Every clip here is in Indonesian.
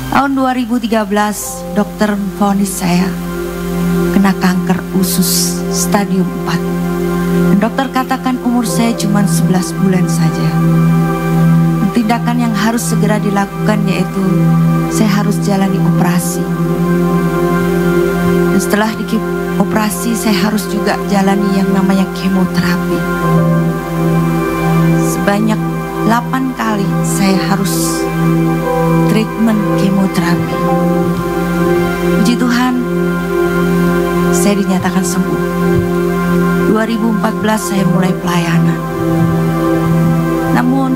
Tahun 2013 dokter vonis saya kena kanker usus stadium 4. Dan dokter katakan umur saya cuma 11 bulan saja. Tindakan yang harus segera dilakukan yaitu saya harus jalani operasi. Dan setelah operasi saya harus juga jalani yang namanya kemoterapi. Sebanyak 8 kali saya harus treatment kemoterapi. Puji Tuhan, saya dinyatakan sembuh. 2014 saya mulai pelayanan. Namun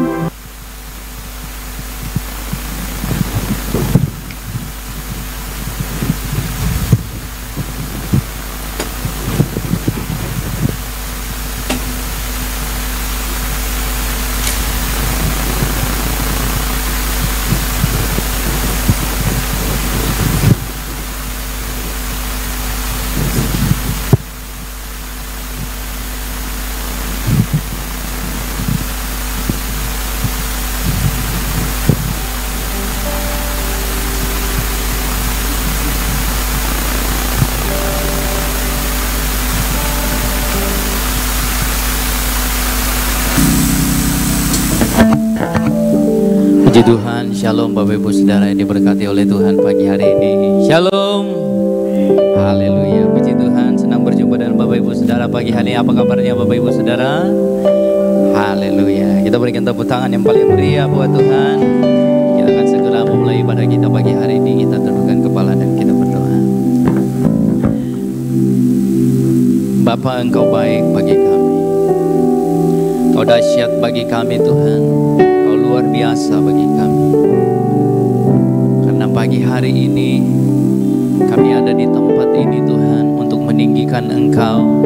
puji Tuhan, shalom Bapak Ibu Saudara yang diberkati oleh Tuhan pagi hari ini. Shalom, haleluya, puji Tuhan, senang berjumpa dengan Bapak Ibu Saudara pagi hari ini. Apa kabarnya Bapak Ibu Saudara? Haleluya, kita berikan tepuk tangan yang paling meriah buat Tuhan. Kita akan segera memulai ibadah kita pagi hari ini. Kita tundukkan kepala dan kita berdoa. Bapa, Engkau baik bagi kami, Kau dahsyat bagi kami Tuhan, luar biasa bagi kami. Karena pagi hari ini kami ada di tempat ini Tuhan untuk meninggikan Engkau,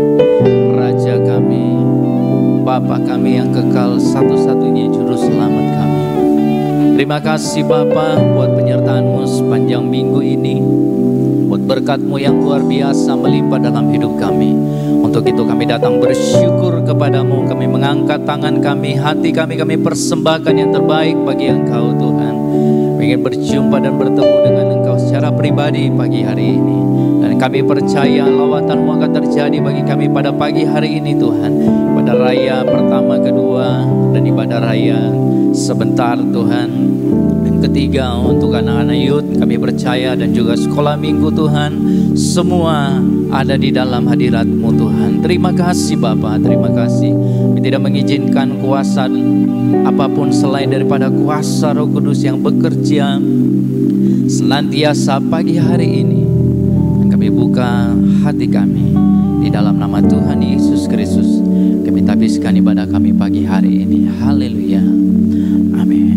Raja kami, Bapa kami yang kekal, satu-satunya juru selamat kami. Terima kasih Bapa buat penyertaan-Mu sepanjang minggu ini, buat berkat-Mu yang luar biasa melimpah dalam hidup kami. Untuk itu kami datang bersyukur kepadamu. Kami mengangkat tangan kami, hati kami persembahkan yang terbaik bagi Engkau Tuhan. Ingin berjumpa dan bertemu dengan Engkau secara pribadi pagi hari ini. Dan kami percaya lawatan-Mu akan terjadi bagi kami pada pagi hari ini Tuhan. Ibadah raya pertama, kedua, dan ibadah raya sebentar Tuhan. Dan ketiga untuk anak-anak youth, kami percaya, dan juga sekolah minggu Tuhan. Semua ada di dalam hadirat-Mu Tuhan. Terima kasih Bapa, terima kasih. Kami tidak mengizinkan kuasa apapun selain daripada kuasa Roh Kudus yang bekerja senantiasa pagi hari ini. Dan kami buka hati kami di dalam nama Tuhan Yesus Kristus. Kami habiskan ibadah kami pagi hari ini. Haleluya. Amin.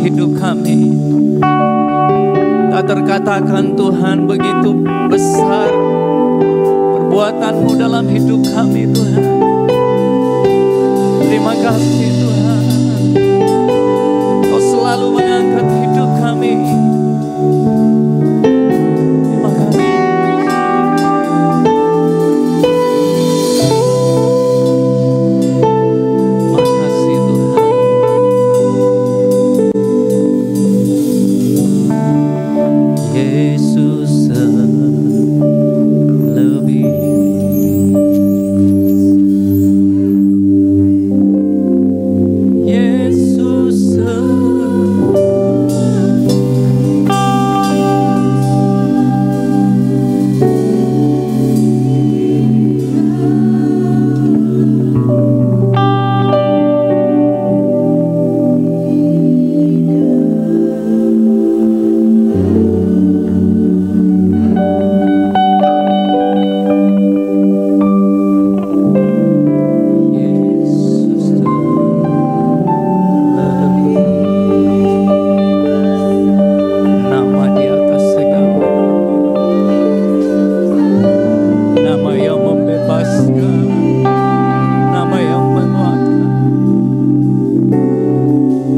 hidup kami. Tak terkatakan Tuhan, begitu besar perbuatan-Mu dalam hidup kami Tuhan. Terima kasih Tuhan, Kau selalu mengangkat hidup kami. Terima kasih. Terima kasih Tuhan. Yesus lebih.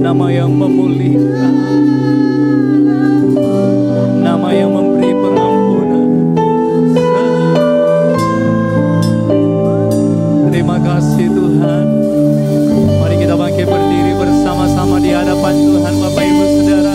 Nama yang memulihkan, nama yang memberi pengampunan. Terima kasih Tuhan. Mari kita bangkit berdiri bersama-sama di hadapan Tuhan, Bapak Ibu Saudara.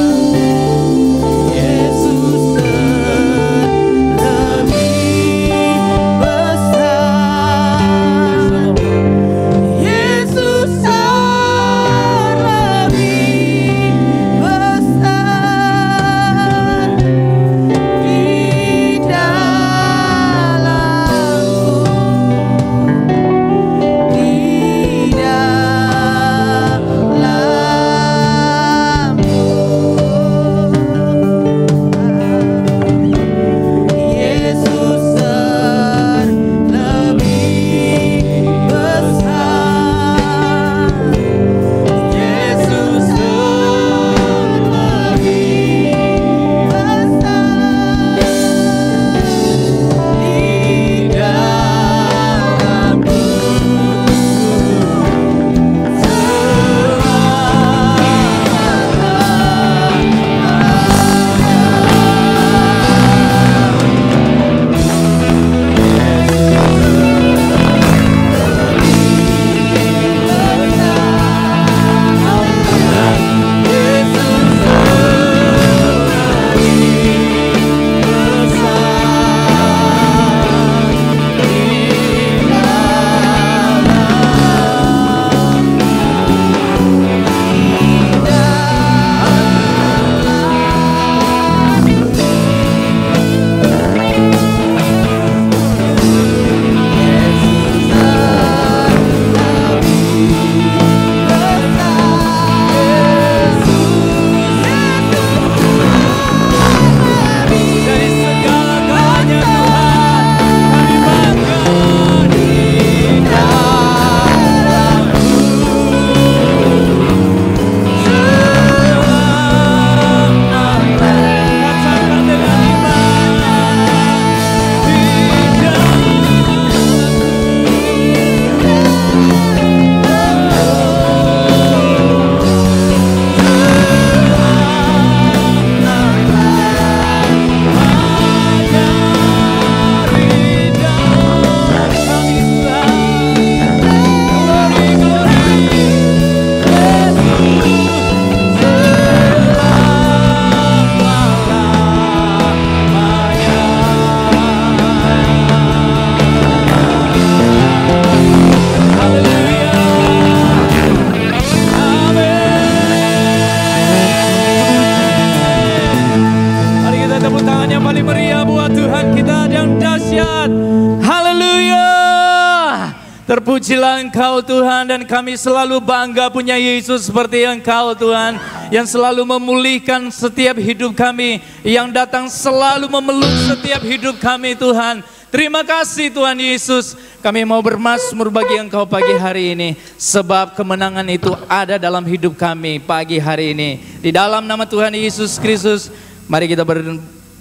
Terpujilah Engkau Tuhan, dan kami selalu bangga punya Yesus seperti Engkau Tuhan, yang selalu memulihkan setiap hidup kami, yang datang selalu memeluk setiap hidup kami Tuhan. Terima kasih Tuhan Yesus. Kami mau bermazmur bagi Engkau pagi hari ini. Sebab kemenangan itu ada dalam hidup kami pagi hari ini. Di dalam nama Tuhan Yesus Kristus, mari kita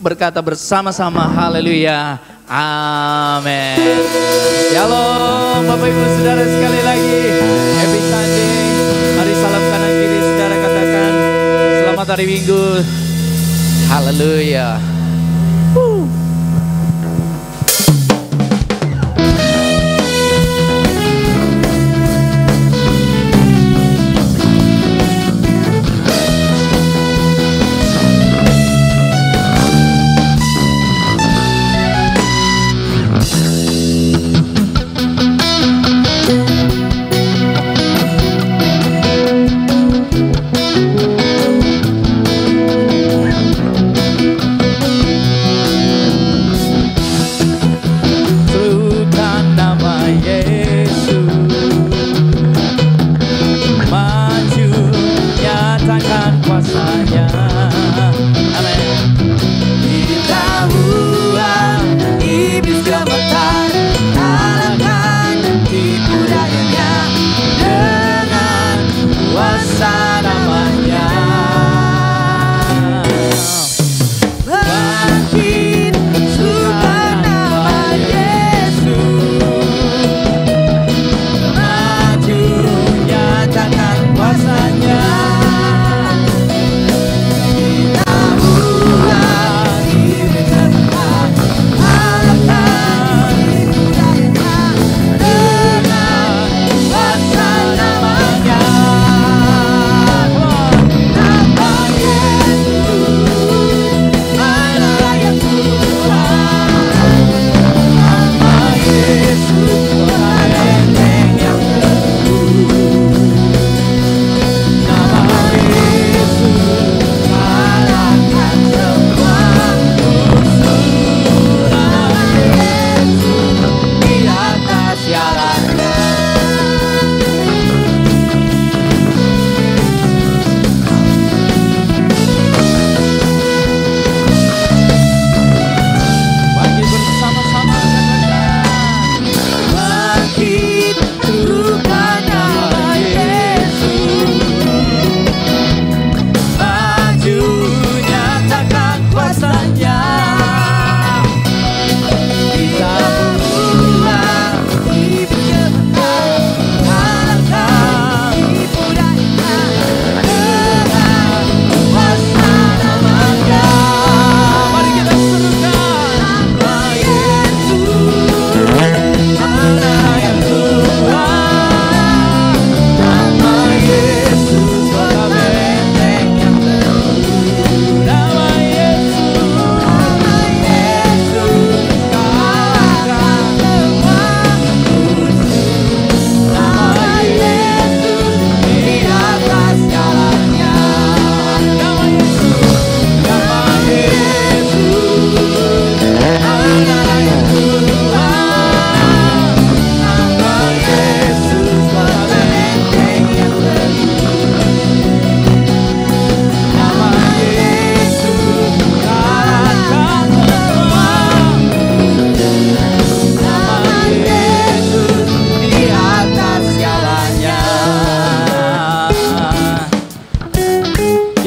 berkata bersama-sama, haleluya, amin. Shalom Bapak Ibu Saudara sekali lagi. Happy Sunday. Mari salam kanan kiri saudara katakan, selamat hari Minggu. Haleluya.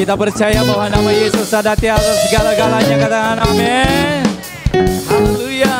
Kita percaya bahwa nama Yesus ada di atas segala-galanya, katakan amin. Haleluya.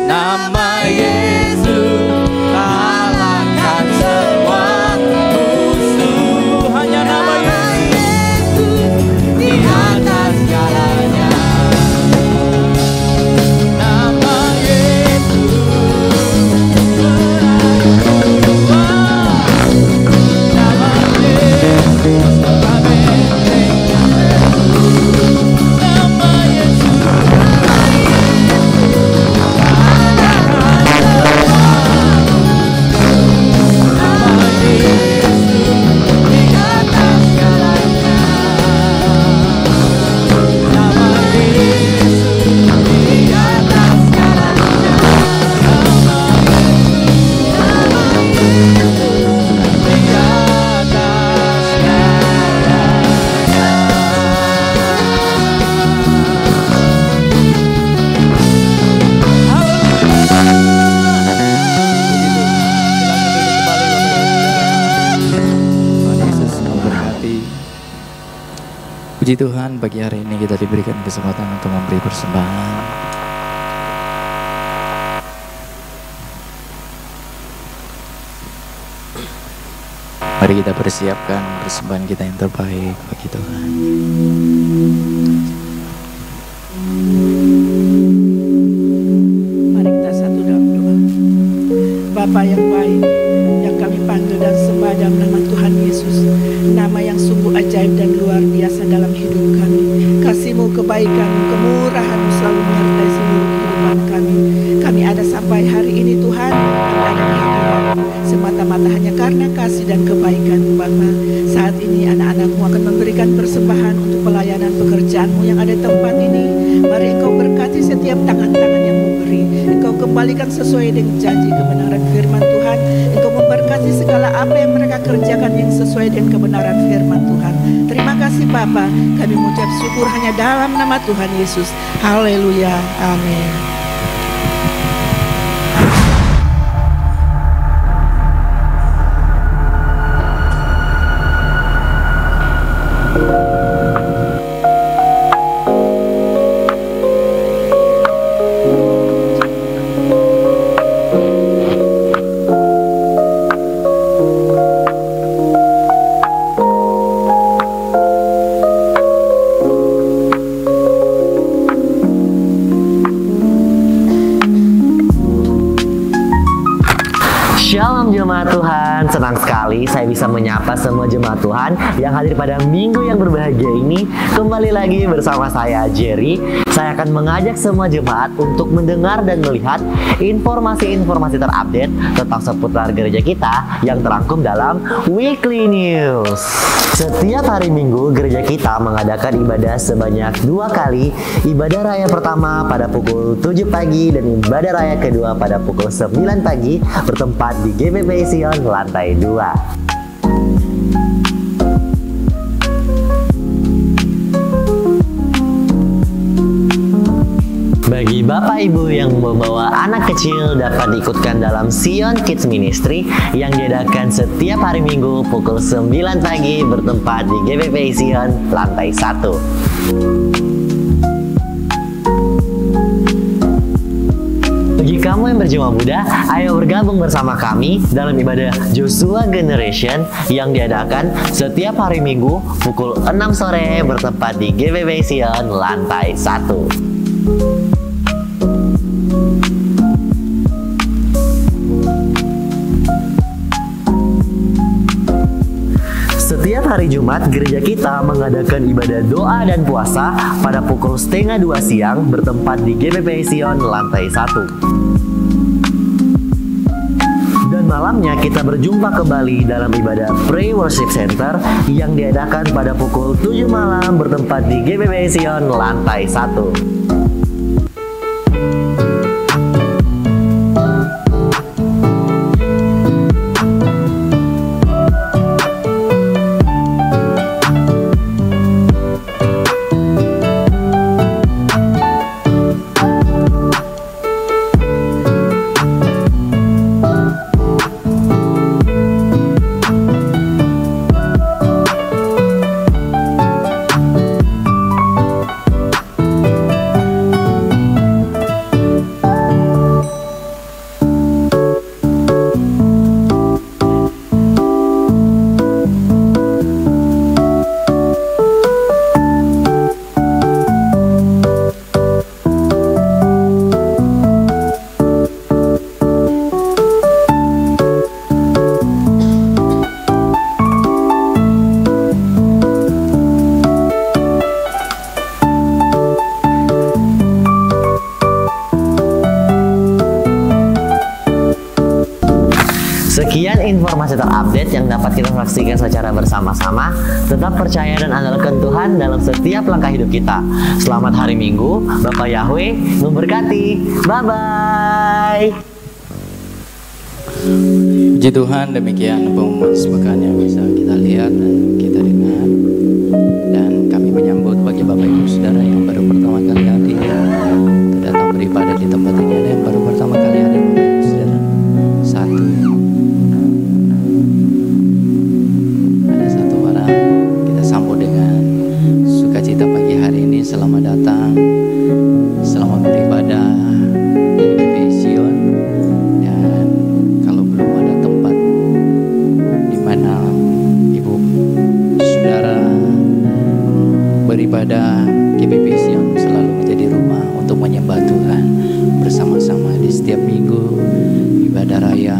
Nama Yesus Puji Tuhan, pagi hari ini kita diberikan kesempatan untuk memberi persembahan. Mari kita persiapkan persembahan kita yang terbaik bagi Tuhan. Mari kita satu dalam doa. Bapa yang baik, yang kami panggil dan sembah dalam nama Tuhan Yesus, nama yang sungguh ajaib dan luar biasa dalam hidup kami. Kasih-Mu, kebaikan-Mu, kemurahan-Mu selalu menyertai seluruh kehidupan kami. Kami ada sampai hari ini Tuhan, kami ada di hadirat-Mu semata-mata hanya karena kasih dan kebaikan-Mu Bapa. Saat ini anak-anak-Mu akan memberikan persembahan untuk pelayanan pekerjaan-Mu yang ada di tempat ini. Mari Engkau berkati setiap tangan-tangan yang memberi. Engkau kembalikan sesuai dengan janji kebenaran firman Tuhan. Engkau memberkati segala apa yang mereka kerjakan yang sesuai dengan kebenaran firman Tuhan. Terima kasih Bapa, kami mengucap syukur hanya dalam nama Tuhan Yesus. Haleluya, amin. Shalom jemaat Tuhan, senang sekali saya bisa menyapa semua jemaat Tuhan yang hadir pada minggu yang berbahagia ini. Kembali lagi bersama saya Jerry. Saya akan mengajak semua jemaat untuk mendengar dan melihat informasi-informasi terupdate tentang seputar gereja kita yang terangkum dalam Weekly News. Setiap hari Minggu, gereja kita mengadakan ibadah sebanyak 2 kali. Ibadah raya pertama pada pukul 7 pagi dan ibadah raya kedua pada pukul 9 pagi bertempat di GBP Sion lantai 2. Bagi Bapak Ibu yang membawa anak kecil dapat diikutkan dalam Sion Kids Ministry yang diadakan setiap hari Minggu pukul 9 pagi bertempat di GBP Sion lantai 1. Bagi kamu yang berjiwa muda, ayo bergabung bersama kami dalam ibadah Joshua Generation yang diadakan setiap hari Minggu pukul 6 sore bertempat di GBP Sion lantai 1. Setiap hari Jumat, gereja kita mengadakan ibadah doa dan puasa pada pukul 1:30 siang bertempat di GBP Sion lantai 1. Dan malamnya kita berjumpa kembali dalam ibadah Pray Worship Center yang diadakan pada pukul 7 malam bertempat di GBP Sion lantai 1. Sekian informasi terupdate yang dapat kita saksikan secara bersama-sama. Tetap percaya dan andalkan Tuhan dalam setiap langkah hidup kita. Selamat hari Minggu, Bapak Yahweh memberkati. Bye-bye. Puji Tuhan, demikian pengumuman sepekan yang bisa kita lihat dan kita dengar. Dan kami menyambut bagi Bapak Ibu Saudara yang baru pertama kali hadir datang beribadah di tempat ini. Ada yang baru pertama kali hadir, Bapak Ibu Saudara? Satu. Ada satu orang, kita sambut dengan selamat datang, selamat beribadah di GBPI Sion. Dan kalau belum ada tempat di mana ibu saudara beribadah, GBPI Sion selalu menjadi rumah untuk menyembah Tuhan bersama-sama di setiap minggu ibadah raya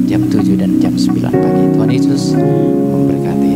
jam 7 dan jam 9 pagi. Tuhan Yesus memberkati.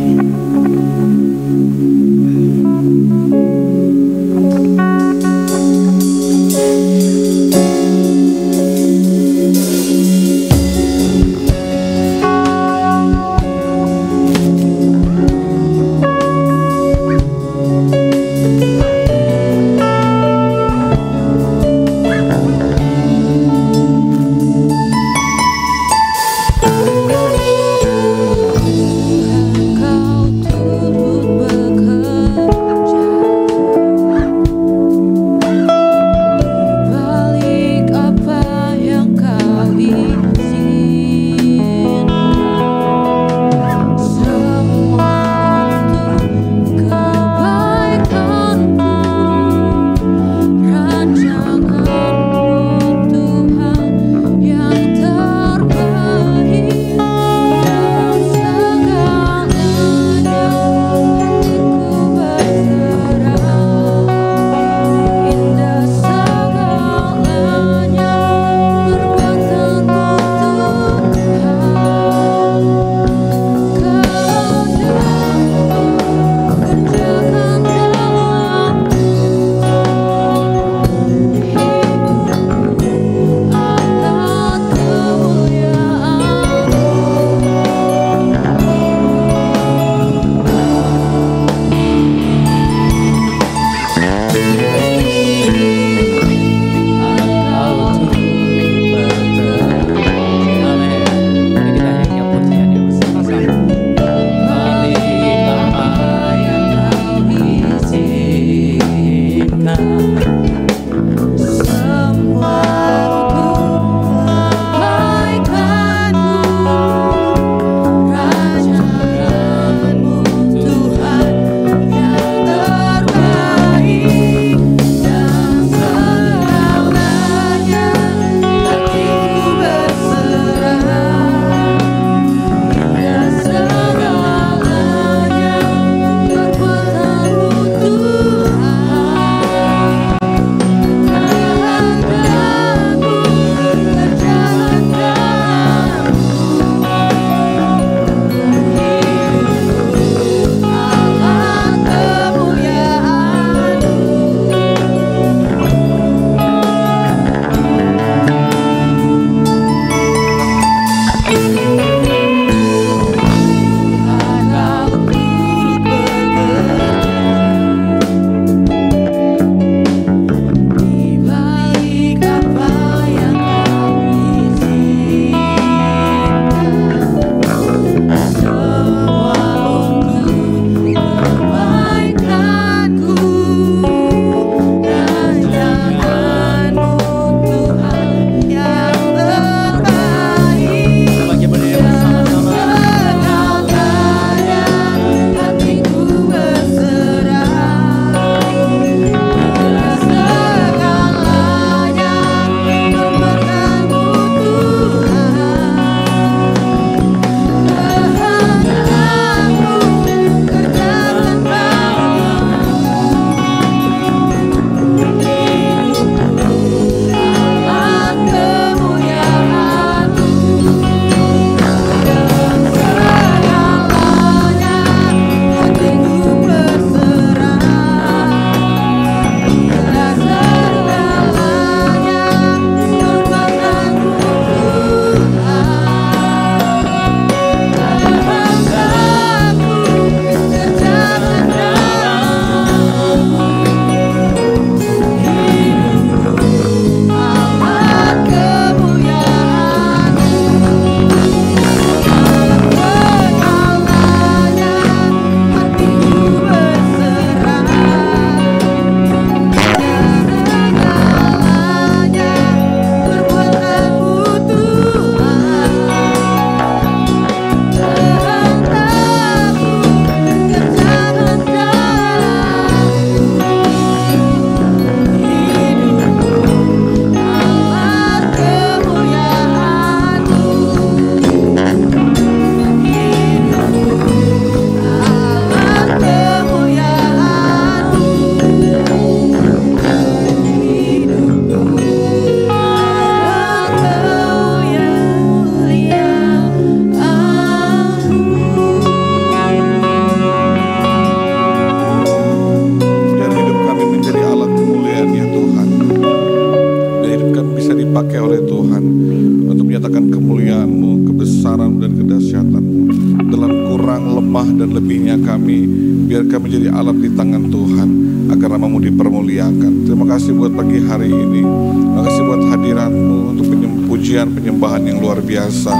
Biar kami menjadi alat di tangan Tuhan, agar nama-Mu dipermuliakan. Terima kasih buat pagi hari ini. Terima kasih buat hadirat-Mu untuk pujian penyembahan yang luar biasa.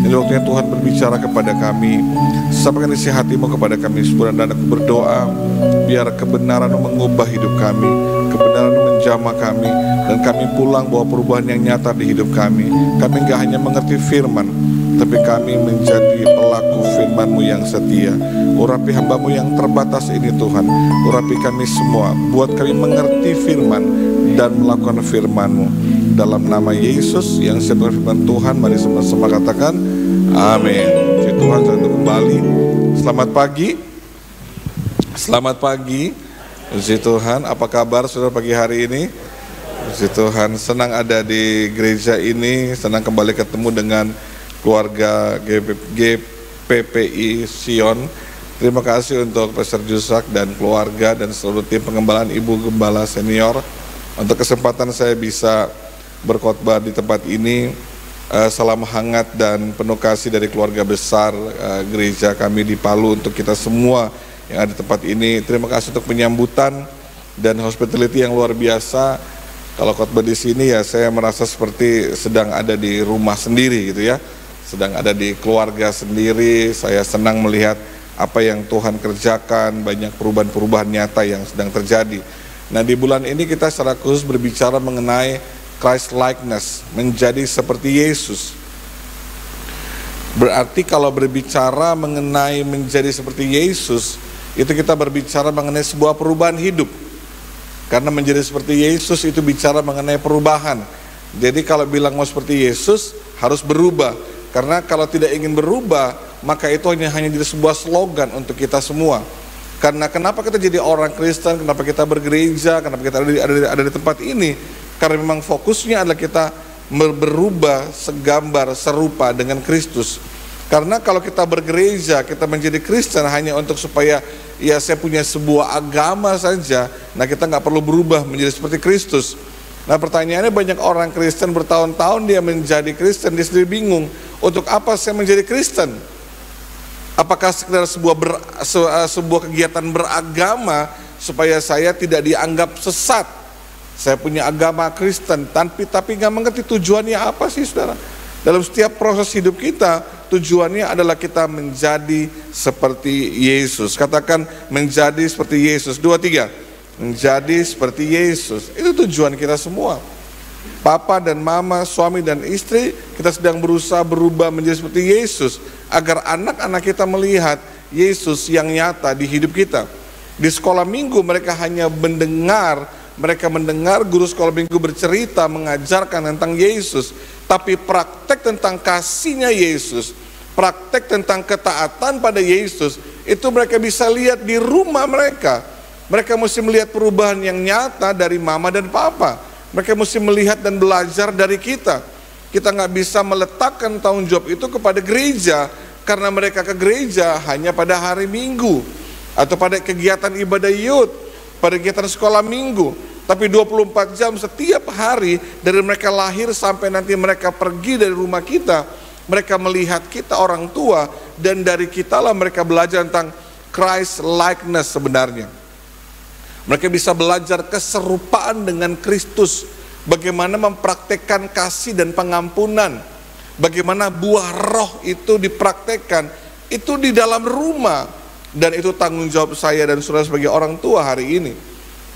Ini waktunya Tuhan berbicara kepada kami. Sampaikan isi hati-Mu kepada kami. Dan aku berdoa biar kebenaran-Mu mengubah hidup kami, kebenaran-Mu menjamah kami, dan kami pulang bawa perubahan yang nyata di hidup kami. Kami gak hanya mengerti firman, tapi kami menjadi pelaku firman-Mu yang setia. Urapi hamba-Mu yang terbatas ini Tuhan. Urapi kami semua, buat kami mengerti firman dan melakukan firman-Mu. Dalam nama Yesus yang setiap firman Tuhan, mari sama-sama katakan amin. Puji Tuhan, satu kembali. Selamat pagi. Selamat pagi. Puji Tuhan, apa kabar saudara pagi hari ini? Puji Tuhan, senang ada di gereja ini, senang kembali ketemu dengan keluarga GPPI Sion. Terima kasih untuk Pastor Jusak dan keluarga dan seluruh tim pengembalaan Ibu Gembala Senior untuk kesempatan saya bisa berkhotbah di tempat ini. Salam hangat dan penuh kasih dari keluarga besar gereja kami di Palu untuk kita semua yang ada di tempat ini. Terima kasih untuk penyambutan dan hospitality yang luar biasa. Kalau khotbah di sini ya saya merasa seperti sedang ada di rumah sendiri gitu ya. Sedang ada di keluarga sendiri. Saya senang melihat apa yang Tuhan kerjakan, banyak perubahan-perubahan nyata yang sedang terjadi. Nah, di bulan ini kita secara khusus berbicara mengenai Christ likeness, menjadi seperti Yesus. Berarti kalau berbicara mengenai menjadi seperti Yesus, itu kita berbicara mengenai sebuah perubahan hidup. Karena menjadi seperti Yesus itu bicara mengenai perubahan. Jadi kalau bilang mau seperti Yesus harus berubah. Karena kalau tidak ingin berubah, maka itu hanya jadi sebuah slogan untuk kita semua. Karena kenapa kita jadi orang Kristen, kenapa kita bergereja, kenapa kita ada di tempat ini? Karena memang fokusnya adalah kita berubah segambar serupa dengan Kristus. Karena kalau kita bergereja, kita menjadi Kristen hanya untuk supaya ya saya punya sebuah agama saja, nah kita nggak perlu berubah menjadi seperti Kristus. Nah pertanyaannya, banyak orang Kristen bertahun-tahun dia menjadi Kristen, dia sendiri bingung, untuk apa saya menjadi Kristen? Apakah sekedar sebuah kegiatan beragama supaya saya tidak dianggap sesat? Saya punya agama Kristen, tapi nggak mengerti tujuannya apa sih saudara? Dalam setiap proses hidup kita, tujuannya adalah kita menjadi seperti Yesus. Katakan menjadi seperti Yesus. 2, 3. Menjadi seperti Yesus. Itu tujuan kita semua. Papa dan mama, suami dan istri, kita sedang berusaha berubah menjadi seperti Yesus, agar anak-anak kita melihat Yesus yang nyata di hidup kita. Di sekolah minggu mereka hanya mendengar guru sekolah minggu bercerita, mengajarkan tentang Yesus, tapi praktek tentang kasihnya Yesus, praktek tentang ketaatan pada Yesus, itu mereka bisa lihat di rumah mereka. Mereka mesti melihat perubahan yang nyata dari mama dan papa. Mereka mesti melihat dan belajar dari kita. Kita nggak bisa meletakkan tanggung jawab itu kepada gereja, karena mereka ke gereja hanya pada hari Minggu, atau pada kegiatan ibadah youth, pada kegiatan sekolah minggu. Tapi 24 jam setiap hari, dari mereka lahir sampai nanti mereka pergi dari rumah kita, mereka melihat kita orang tua, dan dari kita lah mereka belajar tentang Christ likeness sebenarnya. Mereka bisa belajar keserupaan dengan Kristus, bagaimana mempraktekkan kasih dan pengampunan, bagaimana buah roh itu dipraktekkan, itu di dalam rumah. Dan itu tanggung jawab saya dan saudara sebagai orang tua hari ini.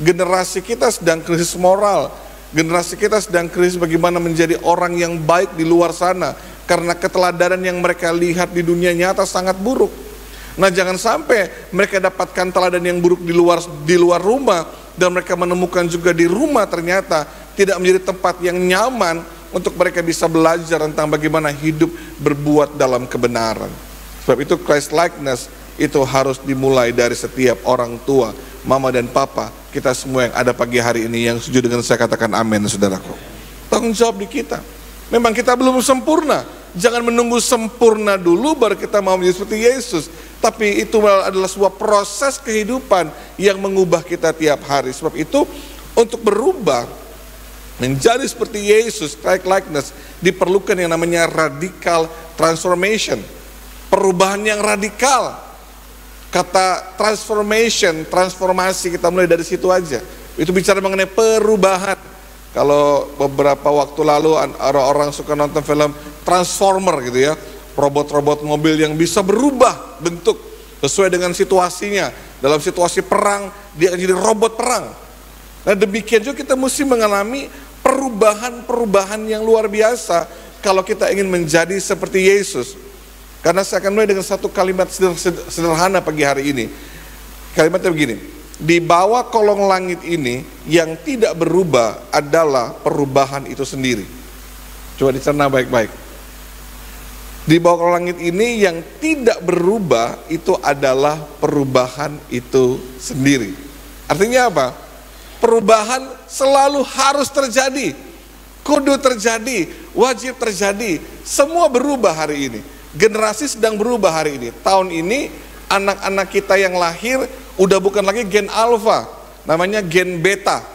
Generasi kita sedang krisis moral, generasi kita sedang krisis bagaimana menjadi orang yang baik di luar sana, karena keteladanan yang mereka lihat di dunia nyata sangat buruk. Nah, jangan sampai mereka dapatkan teladan yang buruk di luar rumah, dan mereka menemukan juga di rumah ternyata tidak menjadi tempat yang nyaman untuk mereka bisa belajar tentang bagaimana hidup berbuat dalam kebenaran. Sebab itu Christ likeness itu harus dimulai dari setiap orang tua, mama dan papa, kita semua yang ada pagi hari ini. Yang setuju dengan saya katakan amin, saudaraku. Tanggung jawab di kita. Memang kita belum sempurna, jangan menunggu sempurna dulu baru kita mau menjadi seperti Yesus. Tapi itu adalah sebuah proses kehidupan yang mengubah kita tiap hari. Sebab itu untuk berubah menjadi seperti Yesus, Christ likeness, diperlukan yang namanya radical transformation. Perubahan yang radikal. Kata transformasi kita mulai dari situ aja. Itu bicara mengenai perubahan. Kalau beberapa waktu lalu orang suka nonton film Transformer gitu ya, robot-robot mobil yang bisa berubah bentuk sesuai dengan situasinya. Dalam situasi perang, dia akan jadi robot perang. Nah demikian juga kita mesti mengalami perubahan-perubahan yang luar biasa kalau kita ingin menjadi seperti Yesus. Karena saya akan mulai dengan satu kalimat sederhana pagi hari ini. Kalimatnya begini, di bawah kolong langit ini yang tidak berubah adalah perubahan itu sendiri. Coba dicerna baik-baik. Di bawah kolong langit ini yang tidak berubah itu adalah perubahan itu sendiri. Artinya apa? Perubahan selalu harus terjadi, kudu terjadi, wajib terjadi. Semua berubah hari ini. Generasi sedang berubah hari ini. Tahun ini anak-anak kita yang lahir udah bukan lagi gen alfa, namanya gen beta.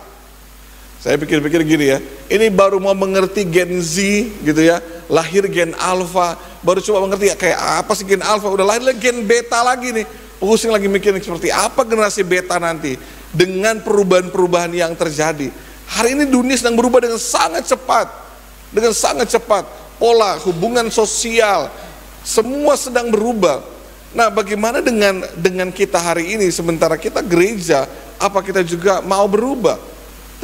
Saya pikir-pikir gini ya, ini baru mau mengerti gen Z gitu ya, lahir gen alfa, baru coba mengerti ya, kayak apa sih gen alfa, udah lahir gen beta lagi nih. Pusing lagi mikirin seperti apa generasi beta nanti dengan perubahan-perubahan yang terjadi. Hari ini dunia sedang berubah dengan sangat cepat. Dengan sangat cepat. Pola, hubungan sosial, semua sedang berubah. Nah, bagaimana dengan kita hari ini sementara kita gereja, apa kita juga mau berubah?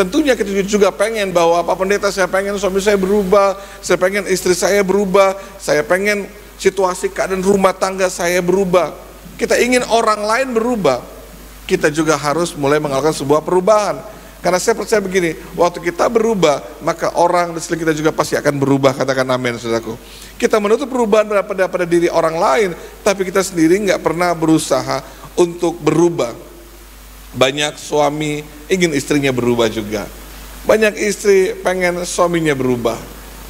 Tentunya kita juga pengen bahwa Pak Pendeta, saya pengen suami saya berubah, saya pengen istri saya berubah, saya pengen situasi keadaan rumah tangga saya berubah. Kita ingin orang lain berubah. Kita juga harus mulai mengalami sebuah perubahan. Karena saya percaya begini, waktu kita berubah, maka orang di sekitar kita juga pasti akan berubah. Katakan amin, saudaraku. Kita menuntut perubahan pada diri orang lain, tapi kita sendiri nggak pernah berusaha untuk berubah. Banyak suami ingin istrinya berubah juga. Banyak istri pengen suaminya berubah.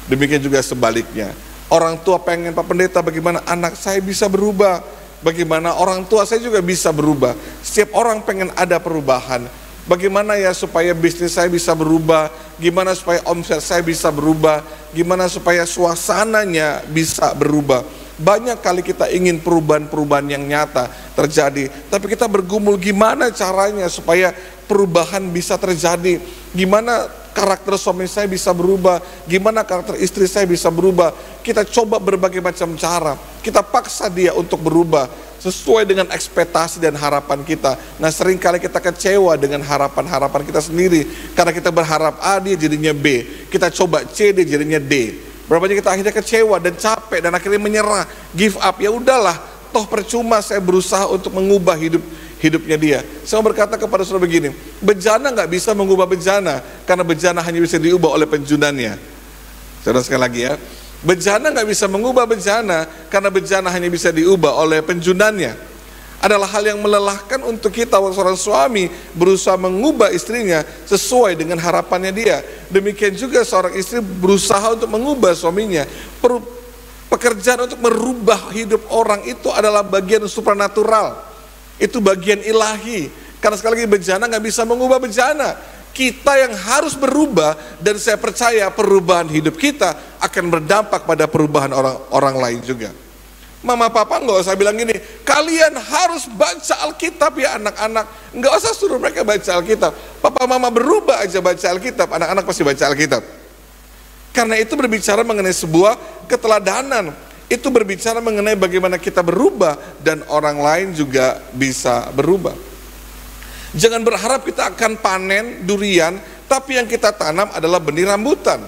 Demikian juga sebaliknya. Orang tua pengen, Pak Pendeta, bagaimana anak saya bisa berubah? Bagaimana orang tua saya juga bisa berubah? Setiap orang pengen ada perubahan. Bagaimana ya supaya bisnis saya bisa berubah? Gimana supaya omset saya bisa berubah? Gimana supaya suasananya bisa berubah? Banyak kali kita ingin perubahan-perubahan yang nyata terjadi, tapi kita bergumul gimana caranya supaya perubahan bisa terjadi. Gimana karakter suami saya bisa berubah, gimana karakter istri saya bisa berubah. Kita coba berbagai macam cara, kita paksa dia untuk berubah sesuai dengan ekspektasi dan harapan kita. Nah, seringkali kita kecewa dengan harapan-harapan kita sendiri, karena kita berharap A, dia jadinya B. Kita coba C, dia jadinya D. Berapa banyak kita akhirnya kecewa dan capek dan akhirnya menyerah, give up. Ya udahlah, toh percuma saya berusaha untuk mengubah hidupnya dia. Saya berkata kepada saudara begini, bejana nggak bisa mengubah bejana, karena bejana hanya bisa diubah oleh penjunannya. Saudara, sekali lagi ya, bejana nggak bisa mengubah bejana, karena bejana hanya bisa diubah oleh penjunannya. Adalah hal yang melelahkan untuk kita seorang suami berusaha mengubah istrinya sesuai dengan harapannya dia. Demikian juga seorang istri berusaha untuk mengubah suaminya. Pekerjaan untuk merubah hidup orang itu adalah bagian supranatural. Itu bagian ilahi. Karena sekali lagi bejana nggak bisa mengubah bejana. Kita yang harus berubah, dan saya percaya perubahan hidup kita akan berdampak pada perubahan orang lain juga. Mama papa nggak usah bilang gini, kalian harus baca Alkitab ya anak-anak. Nggak usah suruh mereka baca Alkitab. Papa mama berubah aja baca Alkitab, anak-anak pasti baca Alkitab. Karena itu berbicara mengenai sebuah keteladanan. Itu berbicara mengenai bagaimana kita berubah dan orang lain juga bisa berubah. Jangan berharap kita akan panen durian, tapi yang kita tanam adalah benih rambutan.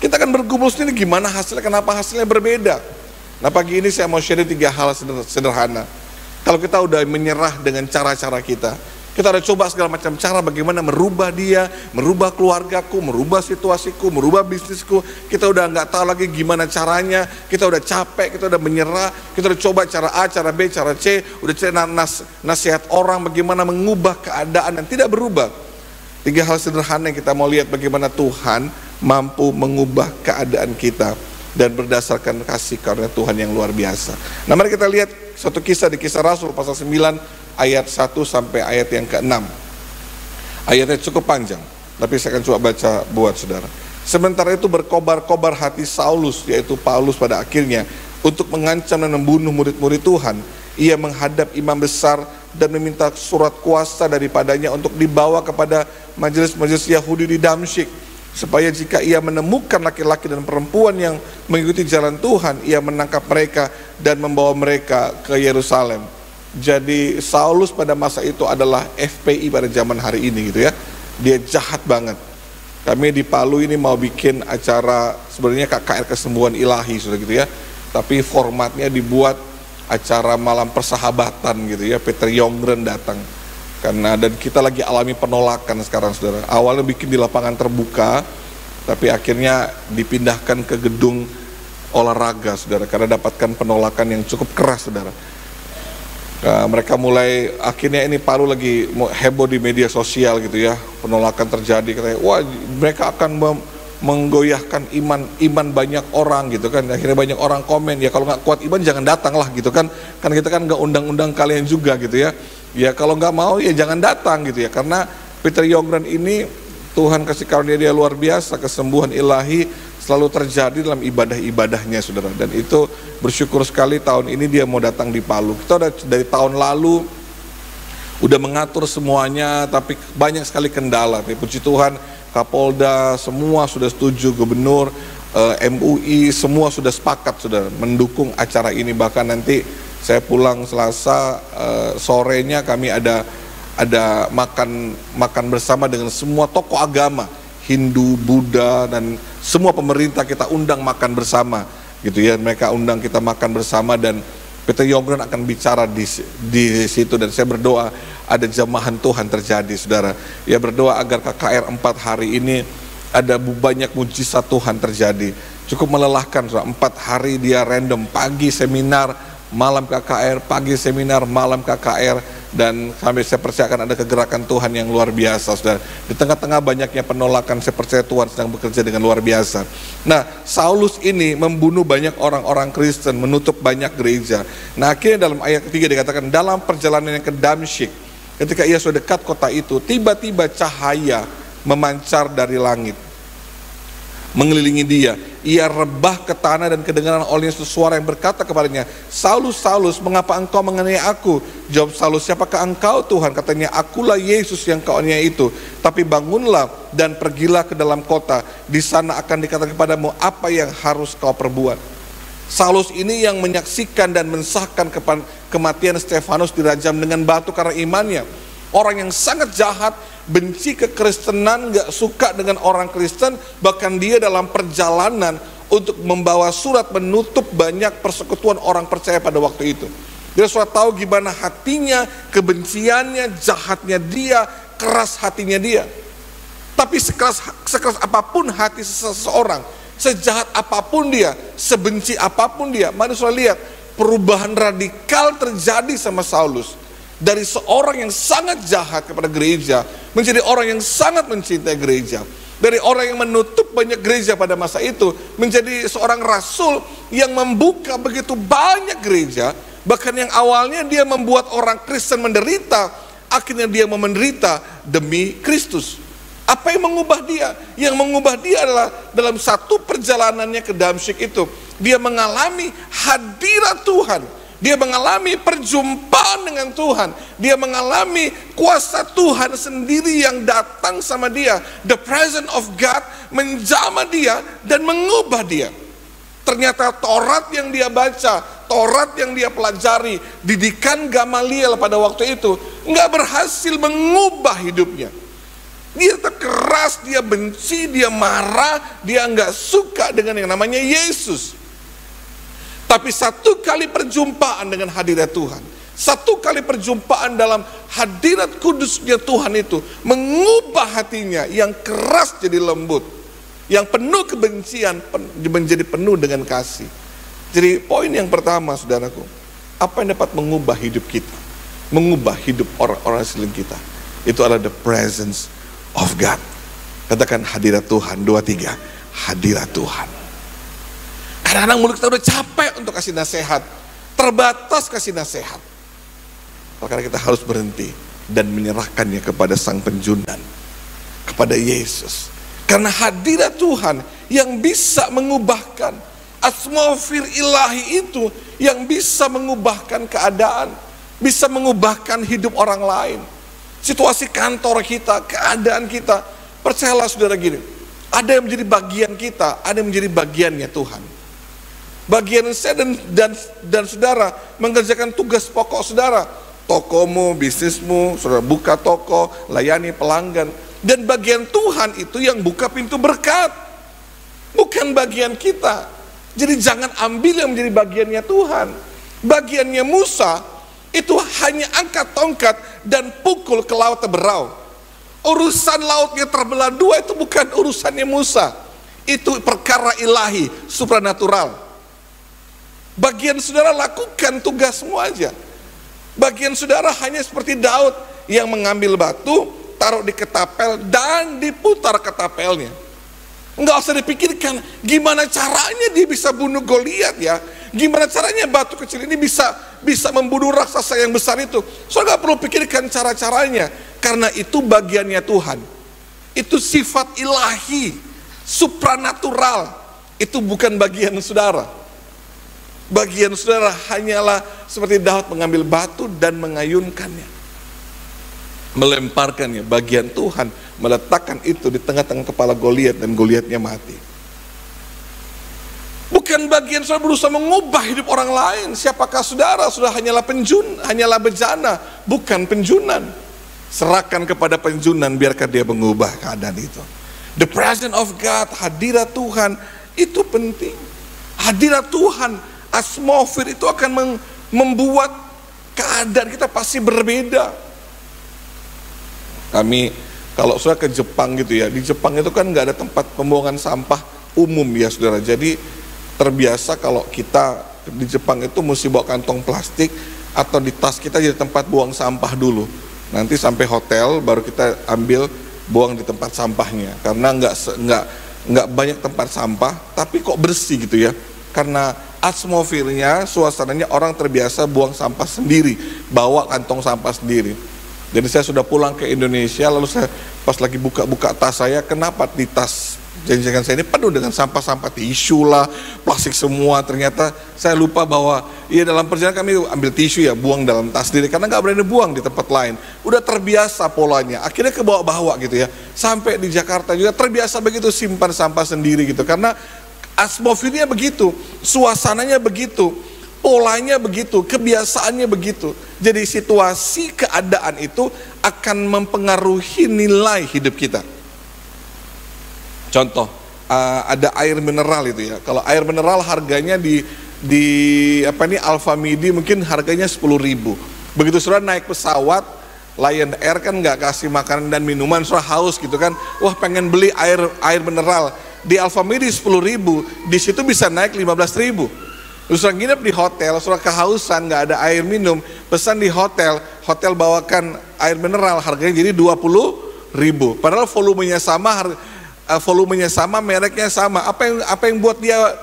Kita akan bergumul sendiri gimana hasilnya, kenapa hasilnya berbeda. Nah, pagi ini saya mau share 3 hal sederhana. Kalau kita udah menyerah dengan cara-cara kita udah coba segala macam cara bagaimana merubah dia, merubah keluargaku, merubah situasiku, merubah bisnisku. Kita udah nggak tahu lagi gimana caranya, kita udah capek, kita udah menyerah, kita udah coba cara A, cara B, cara C, udah cari nasihat orang bagaimana mengubah keadaan yang tidak berubah. 3 hal sederhana yang kita mau lihat bagaimana Tuhan mampu mengubah keadaan kita. Dan berdasarkan kasih karunia Tuhan yang luar biasa. Nah, mari kita lihat suatu kisah di Kisah Rasul pasal 9 ayat 1 sampai ayat yang ke-6. Ayatnya cukup panjang, tapi saya akan coba baca buat saudara. Sementara itu berkobar-kobar hati Saulus, yaitu Paulus, pada akhirnya untuk mengancam dan membunuh murid-murid Tuhan, ia menghadap imam besar dan meminta surat kuasa daripadanya untuk dibawa kepada majelis-majelis Yahudi di Damsyik, supaya jika ia menemukan laki-laki dan perempuan yang mengikuti jalan Tuhan, ia menangkap mereka dan membawa mereka ke Yerusalem. Jadi Saulus pada masa itu adalah FPI pada zaman hari ini gitu ya. Dia jahat banget. Kami di Palu ini mau bikin acara sebenarnya KKR kesembuhan ilahi sudah gitu ya. Tapi formatnya dibuat acara malam persahabatan gitu ya. Peter Yongren datang. Dan kita lagi alami penolakan sekarang saudara. Awalnya bikin di lapangan terbuka, tapi akhirnya dipindahkan ke gedung olahraga saudara, karena dapatkan penolakan yang cukup keras saudara. Mereka mulai, akhirnya ini Palu lagi heboh di media sosial gitu ya, penolakan terjadi, katanya wah mereka akan menggoyahkan iman banyak orang gitu kan. Akhirnya banyak orang komen, ya kalau nggak kuat iman jangan datang lah gitu kan kita kan nggak undang-undang kalian juga gitu ya. Ya kalau nggak mau ya jangan datang gitu ya, karena Peter Yongren ini Tuhan kasih karunia dia luar biasa, kesembuhan ilahi selalu terjadi dalam ibadah-ibadahnya saudara. Dan itu bersyukur sekali tahun ini dia mau datang di Palu. Kita udah dari tahun lalu udah mengatur semuanya, tapi banyak sekali kendala. Tapi puji Tuhan Kapolda semua sudah setuju, gubernur, MUI semua sudah sepakat sudah mendukung acara ini. Bahkan nanti saya pulang Selasa sorenya kami ada makan bersama dengan semua tokoh agama, Hindu, Buddha, dan semua pemerintah kita undang makan bersama gitu ya. Mereka undang kita makan bersama dan Peter Yongren akan bicara di situ. Dan saya berdoa ada jamahan Tuhan terjadi saudara. Ya berdoa agar KKR 4 hari ini ada banyak mujizat Tuhan terjadi. Cukup melelahkan saudara, 4 hari dia random, pagi seminar, malam KKR, pagi seminar, malam KKR, dan sampai saya percaya akan ada kegerakan Tuhan yang luar biasa saudara. Di tengah-tengah banyaknya penolakan, saya percaya Tuhan sedang bekerja dengan luar biasa. Nah, Saulus ini membunuh banyak orang-orang Kristen, menutup banyak gereja. Nah, akhirnya dalam ayat ketiga dikatakan, dalam perjalanannya ke Damsyik, ketika ia sudah dekat kota itu, tiba-tiba cahaya memancar dari langit mengelilingi dia. Ia rebah ke tanah dan kedengaran olehnya suara yang berkata kepadanya, Saulus, Saulus, mengapa engkau menganiaya aku? Jawab Saulus, siapakah engkau Tuhan? Katanya, akulah Yesus yang kau aniaya itu. Tapi bangunlah dan pergilah ke dalam kota. Di sana akan dikatakan kepadamu apa yang harus kau perbuat. Saulus ini yang menyaksikan dan mensahkan kematian Stefanus dirajam dengan batu karena imannya. Orang yang sangat jahat, benci kekristenan, gak suka dengan orang Kristen. Bahkan dia dalam perjalanan untuk membawa surat menutup banyak persekutuan orang percaya pada waktu itu. Dia sudah tahu gimana hatinya, kebenciannya, jahatnya dia, keras hatinya dia. Tapi sekeras apapun hati seseorang, sejahat apapun dia, sebenci apapun dia, mari saudara lihat perubahan radikal terjadi sama Saulus. Dari seorang yang sangat jahat kepada gereja menjadi orang yang sangat mencintai gereja. Dari orang yang menutup banyak gereja pada masa itu menjadi seorang rasul yang membuka begitu banyak gereja. Bahkan yang awalnya dia membuat orang Kristen menderita, akhirnya dia menderita demi Kristus. Apa yang mengubah dia? Yang mengubah dia adalah dalam satu perjalanannya ke Damsyik itu, dia mengalami hadirat Tuhan. Dia mengalami perjumpaan dengan Tuhan. Dia mengalami kuasa Tuhan sendiri yang datang sama dia. The presence of God menjamah dia dan mengubah dia. Ternyata Taurat yang dia baca, Taurat yang dia pelajari, didikan Gamaliel pada waktu itu nggak berhasil mengubah hidupnya. Dia terkeras, dia benci, dia marah, dia nggak suka dengan yang namanya Yesus. Tapi satu kali perjumpaan dengan hadirat Tuhan, satu kali perjumpaan dalam hadirat kudusnya Tuhan itu mengubah hatinya yang keras jadi lembut, yang penuh kebencian menjadi penuh dengan kasih. Jadi poin yang pertama saudaraku, apa yang dapat mengubah hidup kita, mengubah hidup orang-orang sekeliling kita, itu adalah the presence of God. Katakan hadirat Tuhan, 2, 3, hadirat Tuhan. Kadang-kadang mulut kita udah capek untuk kasih nasihat, terbatas kasih nasihat. Karena kita harus berhenti dan menyerahkannya kepada Sang Penjundan, kepada Yesus. Karena hadirat Tuhan yang bisa mengubahkan, Atmosfer ilahi itu yang bisa mengubahkan keadaan, bisa mengubahkan hidup orang lain. Situasi kantor kita, keadaan kita. Percayalah saudara gini, ada yang menjadi bagian kita, ada yang menjadi bagiannya Tuhan. Bagian saya dan saudara mengerjakan tugas pokok saudara. Tokomu, bisnismu, saudara buka toko, layani pelanggan. Dan bagian Tuhan itu yang buka pintu berkat, bukan bagian kita. Jadi jangan ambil yang menjadi bagiannya Tuhan. Bagiannya Musa itu hanya angkat tongkat dan pukul ke laut terberau. Urusan lautnya terbelah dua itu bukan urusannya Musa. Itu perkara ilahi, supranatural. Bagian saudara lakukan tugasmu aja. Bagian saudara hanya seperti Daud yang mengambil batu, taruh di ketapel dan diputar ketapelnya. Enggak usah dipikirkan gimana caranya dia bisa bunuh Goliat ya. Gimana caranya batu kecil ini bisa membunuh raksasa yang besar itu. Saudara nggak perlu pikirkan cara-caranya, karena itu bagiannya Tuhan. Itu sifat ilahi, supranatural. Itu bukan bagian saudara. Bagian saudara hanyalah seperti Daud mengambil batu dan mengayunkannya, melemparkannya. Bagian Tuhan meletakkan itu di tengah-tengah kepala Goliat dan Goliatnya mati. Bukan bagian saudara berusaha mengubah hidup orang lain. Siapakah saudara? Saudara hanyalah bejana, bukan penjunan. Serahkan kepada penjunan, biarkan dia mengubah keadaan itu. The presence of God, hadirat Tuhan itu penting. Hadirat Tuhan, atmosfer itu akan membuat keadaan kita pasti berbeda. Kami kalau sudah ke Jepang gitu ya, di Jepang itu kan nggak ada tempat pembuangan sampah umum ya saudara. Jadi terbiasa kalau kita di Jepang itu mesti bawa kantong plastik atau di tas kita jadi tempat buang sampah dulu. Nanti sampai hotel baru kita ambil buang di tempat sampahnya. Karena nggak banyak tempat sampah, tapi kok bersih gitu ya. Karena atmosfernya, suasananya orang terbiasa buang sampah sendiri, bawa kantong sampah sendiri. Jadi saya sudah pulang ke Indonesia, lalu saya pas lagi buka-buka tas saya, kenapa di tas jangan saya ini penuh dengan sampah-sampah, tisu lah, plastik semua. Ternyata saya lupa bahwa ya dalam perjalanan kami ambil tisu ya, buang dalam tas sendiri, karena nggak berani buang di tempat lain. Udah terbiasa polanya, akhirnya ke bawa-bawa gitu ya. Sampai di Jakarta juga terbiasa begitu, simpan sampah sendiri gitu, karena atmosfernya begitu, suasananya begitu, polanya begitu, kebiasaannya begitu. Jadi situasi keadaan itu akan mempengaruhi nilai hidup kita. Contoh, ada air mineral itu ya. Kalau air mineral harganya di Alfamidi mungkin harganya 10.000. Begitu saudara naik pesawat Lion Air kan nggak kasih makanan dan minuman, saudara haus gitu kan. Wah, pengen beli air mineral. Di Alfamidi 10.000, di situ bisa naik 15.000. Terus orang nginep di hotel, saudara kehausan, nggak ada air minum, pesan di hotel bawakan air mineral, harganya jadi 20.000. Padahal volumenya sama, mereknya sama. Apa yang buat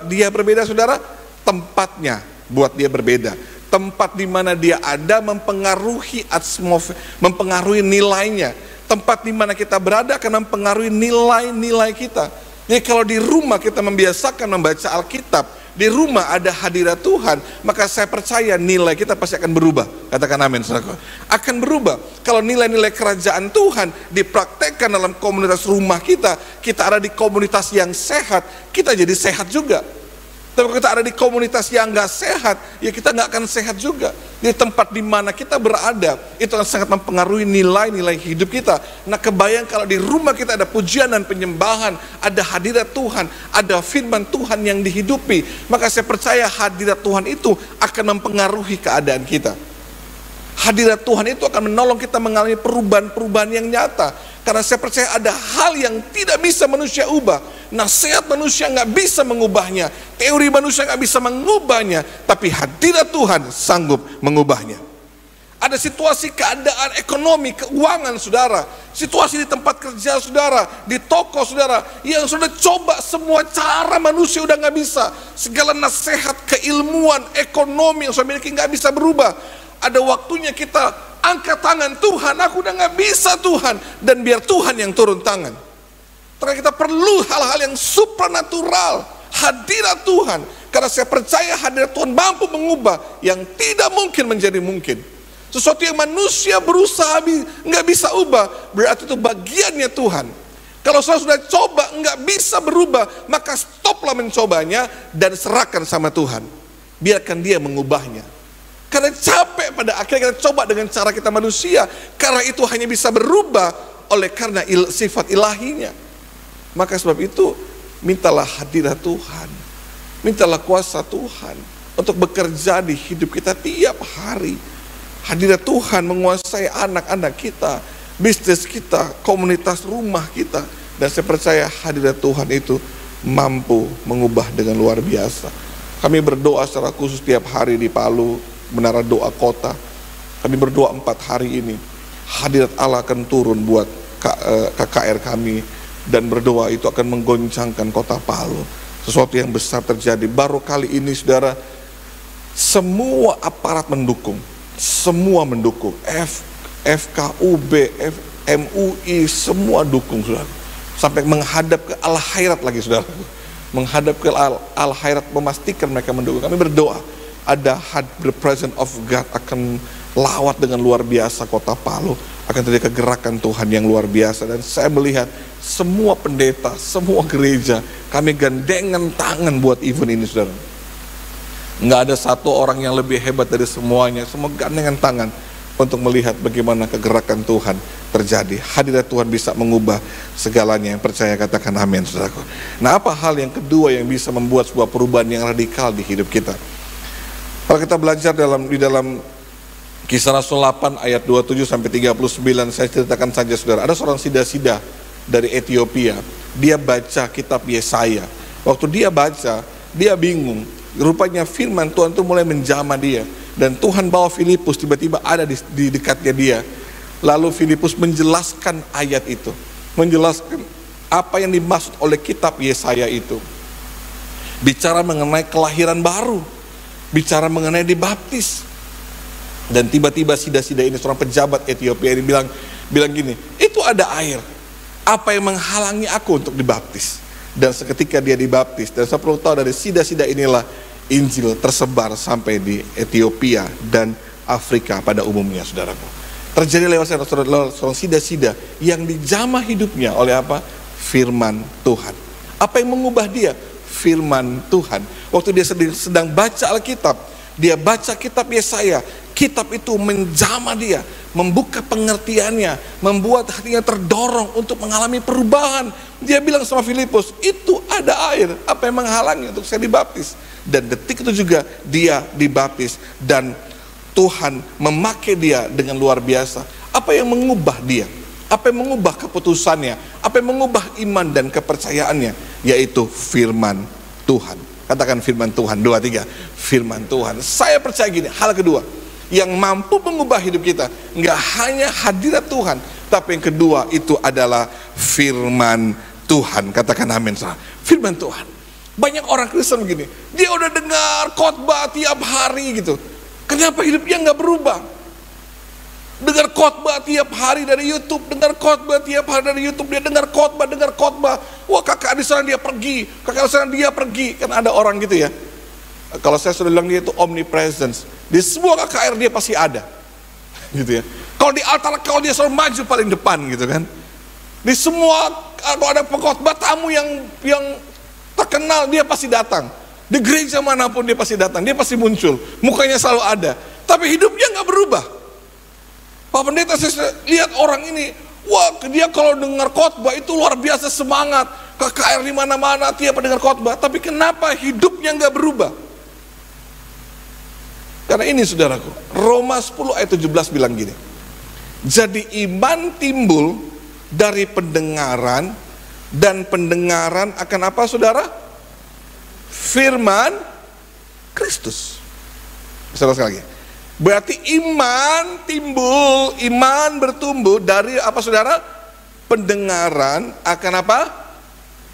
dia berbeda, saudara? Tempatnya buat dia berbeda. Tempat di mana dia ada mempengaruhi atmosfer, mempengaruhi nilainya. Tempat di mana kita berada akan mempengaruhi nilai-nilai kita. Jadi kalau di rumah kita membiasakan membaca Alkitab, di rumah ada hadirat Tuhan, maka saya percaya nilai kita pasti akan berubah. Katakan amin, saudara. Akan berubah. Kalau nilai-nilai kerajaan Tuhan dipraktekkan dalam komunitas rumah kita ada di komunitas yang sehat, kita jadi sehat juga. Tapi kalau kita ada di komunitas yang nggak sehat, ya kita nggak akan sehat juga. Di tempat di mana kita berada, itu akan sangat mempengaruhi nilai-nilai hidup kita. Nah, kebayang kalau di rumah kita ada pujian dan penyembahan, ada hadirat Tuhan, ada firman Tuhan yang dihidupi, maka saya percaya hadirat Tuhan itu akan mempengaruhi keadaan kita. Hadirat Tuhan itu akan menolong kita mengalami perubahan-perubahan yang nyata. Karena saya percaya ada hal yang tidak bisa manusia ubah. Nasihat manusia nggak bisa mengubahnya, teori manusia nggak bisa mengubahnya, tapi hadirat Tuhan sanggup mengubahnya. Ada situasi keadaan ekonomi, keuangan saudara, situasi di tempat kerja saudara, di toko saudara, yang sudah coba semua cara manusia udah nggak bisa. Segala nasihat, keilmuan, ekonomi yang sudah miliki nggak bisa berubah. Ada waktunya kita angkat tangan, Tuhan aku udah nggak bisa Tuhan, dan biar Tuhan yang turun tangan. Karena kita perlu hal-hal yang supranatural, hadirat Tuhan. Karena saya percaya hadirat Tuhan mampu mengubah yang tidak mungkin menjadi mungkin. Sesuatu yang manusia berusaha nggak bisa ubah, berarti itu bagiannya Tuhan. Kalau saudara sudah coba nggak bisa berubah, maka stoplah mencobanya dan serahkan sama Tuhan. Biarkan Dia mengubahnya. Karena capek pada akhirnya kita coba dengan cara kita manusia, karena itu hanya bisa berubah oleh karena sifat ilahinya. Maka sebab itu mintalah hadirat Tuhan, mintalah kuasa Tuhan untuk bekerja di hidup kita tiap hari. Hadirat Tuhan menguasai anak-anak kita, bisnis kita, komunitas rumah kita. Dan saya percaya hadirat Tuhan itu mampu mengubah dengan luar biasa. Kami berdoa secara khusus tiap hari di Palu, Menara Doa Kota. Kami berdoa 4 hari ini, hadirat Allah akan turun buat KKR kami. Dan berdoa itu akan menggoncangkan kota Palu. Sesuatu yang besar terjadi. Baru kali ini saudara, semua aparat mendukung. Semua mendukung. FKUB, MUI, semua dukung saudara. Sampai menghadap ke Al-Khairat lagi saudara. Menghadap ke Al-Khairat, memastikan mereka mendukung. Kami berdoa, ada the presence of God akan lawat dengan luar biasa kota Palu. Akan terjadi kegerakan Tuhan yang luar biasa. Dan saya melihat semua pendeta, semua gereja, kami gandengan tangan buat event ini saudara. Nggak ada satu orang yang lebih hebat dari semuanya. Semua gandengan tangan untuk melihat bagaimana kegerakan Tuhan terjadi. Hadirat Tuhan bisa mengubah segalanya. Yang percaya katakan amin saudaraku. Nah, apa hal yang kedua yang bisa membuat sebuah perubahan yang radikal di hidup kita? Kalau kita belajar di dalam Kisah Rasul 8 ayat 27 sampai 39, saya ceritakan saja saudara. Ada seorang sida-sida dari Ethiopia. Dia baca kitab Yesaya. Waktu dia baca, dia bingung. Rupanya firman Tuhan itu mulai menjamah dia. Dan Tuhan bawa Filipus tiba-tiba ada di dekatnya dia. Lalu Filipus menjelaskan ayat itu. Menjelaskan apa yang dimaksud oleh kitab Yesaya itu. Bicara mengenai kelahiran baru. Bicara mengenai dibaptis. Dan tiba-tiba sida-sida ini, seorang pejabat Ethiopia ini bilang gini, itu ada air. Apa yang menghalangi aku untuk dibaptis? Dan seketika dia dibaptis. Dan saya perlu tahu dari sida-sida inilah Injil tersebar sampai di Ethiopia dan Afrika pada umumnya saudaraku. Terjadi lewat seorang sida-sida yang dijamah hidupnya oleh apa? Firman Tuhan. Apa yang mengubah dia? Firman Tuhan. Waktu dia sedang baca Alkitab, dia baca kitab Yesaya. Kitab itu menjamah dia, membuka pengertiannya, membuat hatinya terdorong untuk mengalami perubahan. Dia bilang sama Filipus, itu ada air, apa yang menghalangi untuk saya dibaptis? Dan detik itu juga dia dibaptis dan Tuhan memakai dia dengan luar biasa. Apa yang mengubah dia? Apa yang mengubah keputusannya? Apa yang mengubah iman dan kepercayaannya? Yaitu firman Tuhan. Katakan firman Tuhan, 2, 3. Firman Tuhan. Saya percaya gini, hal kedua yang mampu mengubah hidup kita, nggak hanya hadirat Tuhan, tapi yang kedua itu adalah firman Tuhan. Katakan amin. Firman Tuhan. Banyak orang Kristen begini, dia udah dengar khotbah tiap hari gitu, kenapa hidupnya nggak berubah? Dengar khotbah tiap hari dari YouTube, dengar khotbah tiap hari dari YouTube, dia dengar khotbah. Wah, kakak di sana dia pergi, kakak di sana dia pergi. Kan ada orang gitu ya. Kalau saya sudah bilang dia itu omnipresence. Di semua KKR dia pasti ada. Gitu ya. Kalau di altar, kalau dia selalu maju paling depan gitu kan. Di semua, kalau ada pengkhotbah tamu yang terkenal dia pasti datang. Di gereja manapun dia pasti datang, dia pasti muncul. Mukanya selalu ada. Tapi hidupnya nggak berubah. Pak Pendeta, saya lihat orang ini, wah dia kalau dengar khotbah itu luar biasa semangat. KKR di mana-mana tiap dengar khotbah, tapi kenapa hidupnya nggak berubah? Karena ini saudaraku, Roma 10 ayat 17 bilang gini. Jadi iman timbul dari pendengaran, dan pendengaran akan apa saudara? Firman Kristus. Saudara sekali lagi. Berarti iman timbul, iman bertumbuh dari apa saudara? Pendengaran akan apa?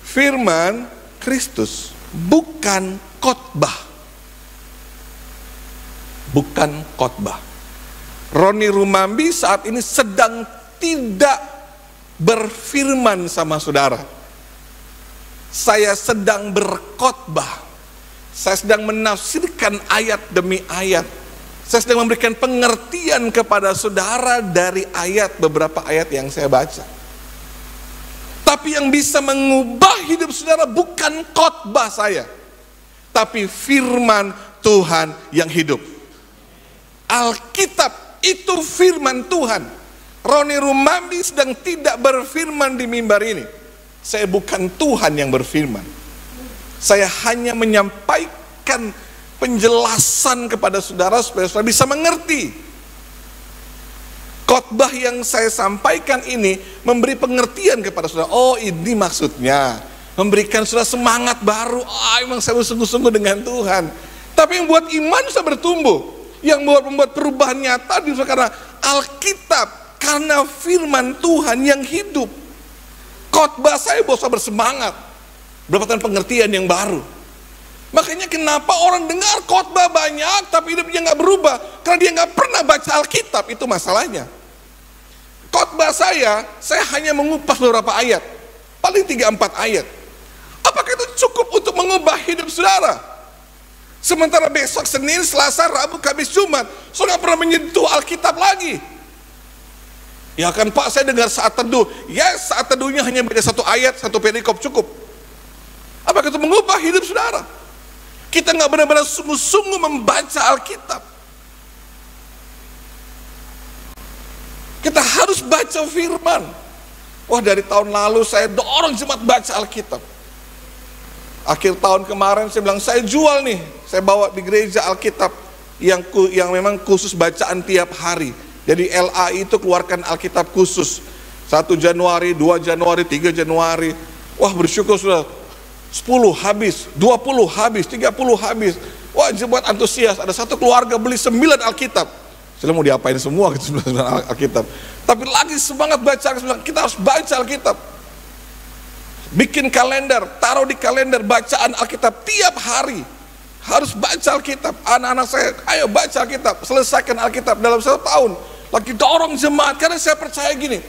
Firman Kristus, bukan khotbah. Bukan khotbah. Roni Rumambi saat ini sedang tidak berfirman sama saudara. Saya sedang berkhotbah. Saya sedang menafsirkan ayat demi ayat. Saya sedang memberikan pengertian kepada saudara dari beberapa ayat yang saya baca. Tapi yang bisa mengubah hidup saudara bukan khotbah saya, tapi firman Tuhan yang hidup. Alkitab itu firman Tuhan. Roni Rumambi sedang tidak berfirman di mimbar ini. Saya bukan Tuhan yang berfirman. Saya hanya menyampaikan penjelasan kepada saudara supaya saudara bisa mengerti. Khotbah yang saya sampaikan ini memberi pengertian kepada saudara. Oh, ini maksudnya. Memberikan saudara semangat baru. Emang saya sungguh-sungguh dengan Tuhan. Tapi yang buat iman saya bertumbuh. Yang membuat perubahan nyata di karena Alkitab, karena firman Tuhan yang hidup. Khotbah saya bisa bersemangat, mendapatkan pengertian yang baru. Makanya kenapa orang dengar khotbah banyak tapi hidupnya nggak berubah? Karena dia nggak pernah baca Alkitab, itu masalahnya. Khotbah saya hanya mengupas beberapa ayat, paling 3-4 ayat. Apakah itu cukup untuk mengubah hidup saudara? Sementara besok Senin, Selasa, Rabu, Kamis, Jumat, saudara nggak pernah menyentuh Alkitab lagi. Ya kan Pak, saya dengar saat teduh. Yes, saat teduhnya hanya baca 1 ayat, 1 perikop cukup. Apakah itu mengubah hidup saudara? Kita nggak benar-benar sungguh-sungguh membaca Alkitab. Kita harus baca firman. Wah, dari tahun lalu saya dorong jemaat baca Alkitab. Akhir tahun kemarin saya bilang, saya jual nih. Saya bawa di gereja Alkitab yang memang khusus bacaan tiap hari. Jadi LA itu keluarkan Alkitab khusus. 1 Januari, 2 Januari, 3 Januari. Wah, bersyukur sudah 10 habis, 20 habis, 30 habis. Wah, jemaat antusias. Ada satu keluarga beli 9 Alkitab. Saya mau diapain semua gitu 9 Alkitab. Tapi lagi semangat baca, kita harus baca Alkitab. Bikin kalender, taruh di kalender bacaan Alkitab tiap hari. Harus baca Alkitab. Anak-anak saya, ayo baca Alkitab, selesaikan Alkitab dalam 1 tahun. Lagi dorong jemaat, karena saya percaya gini,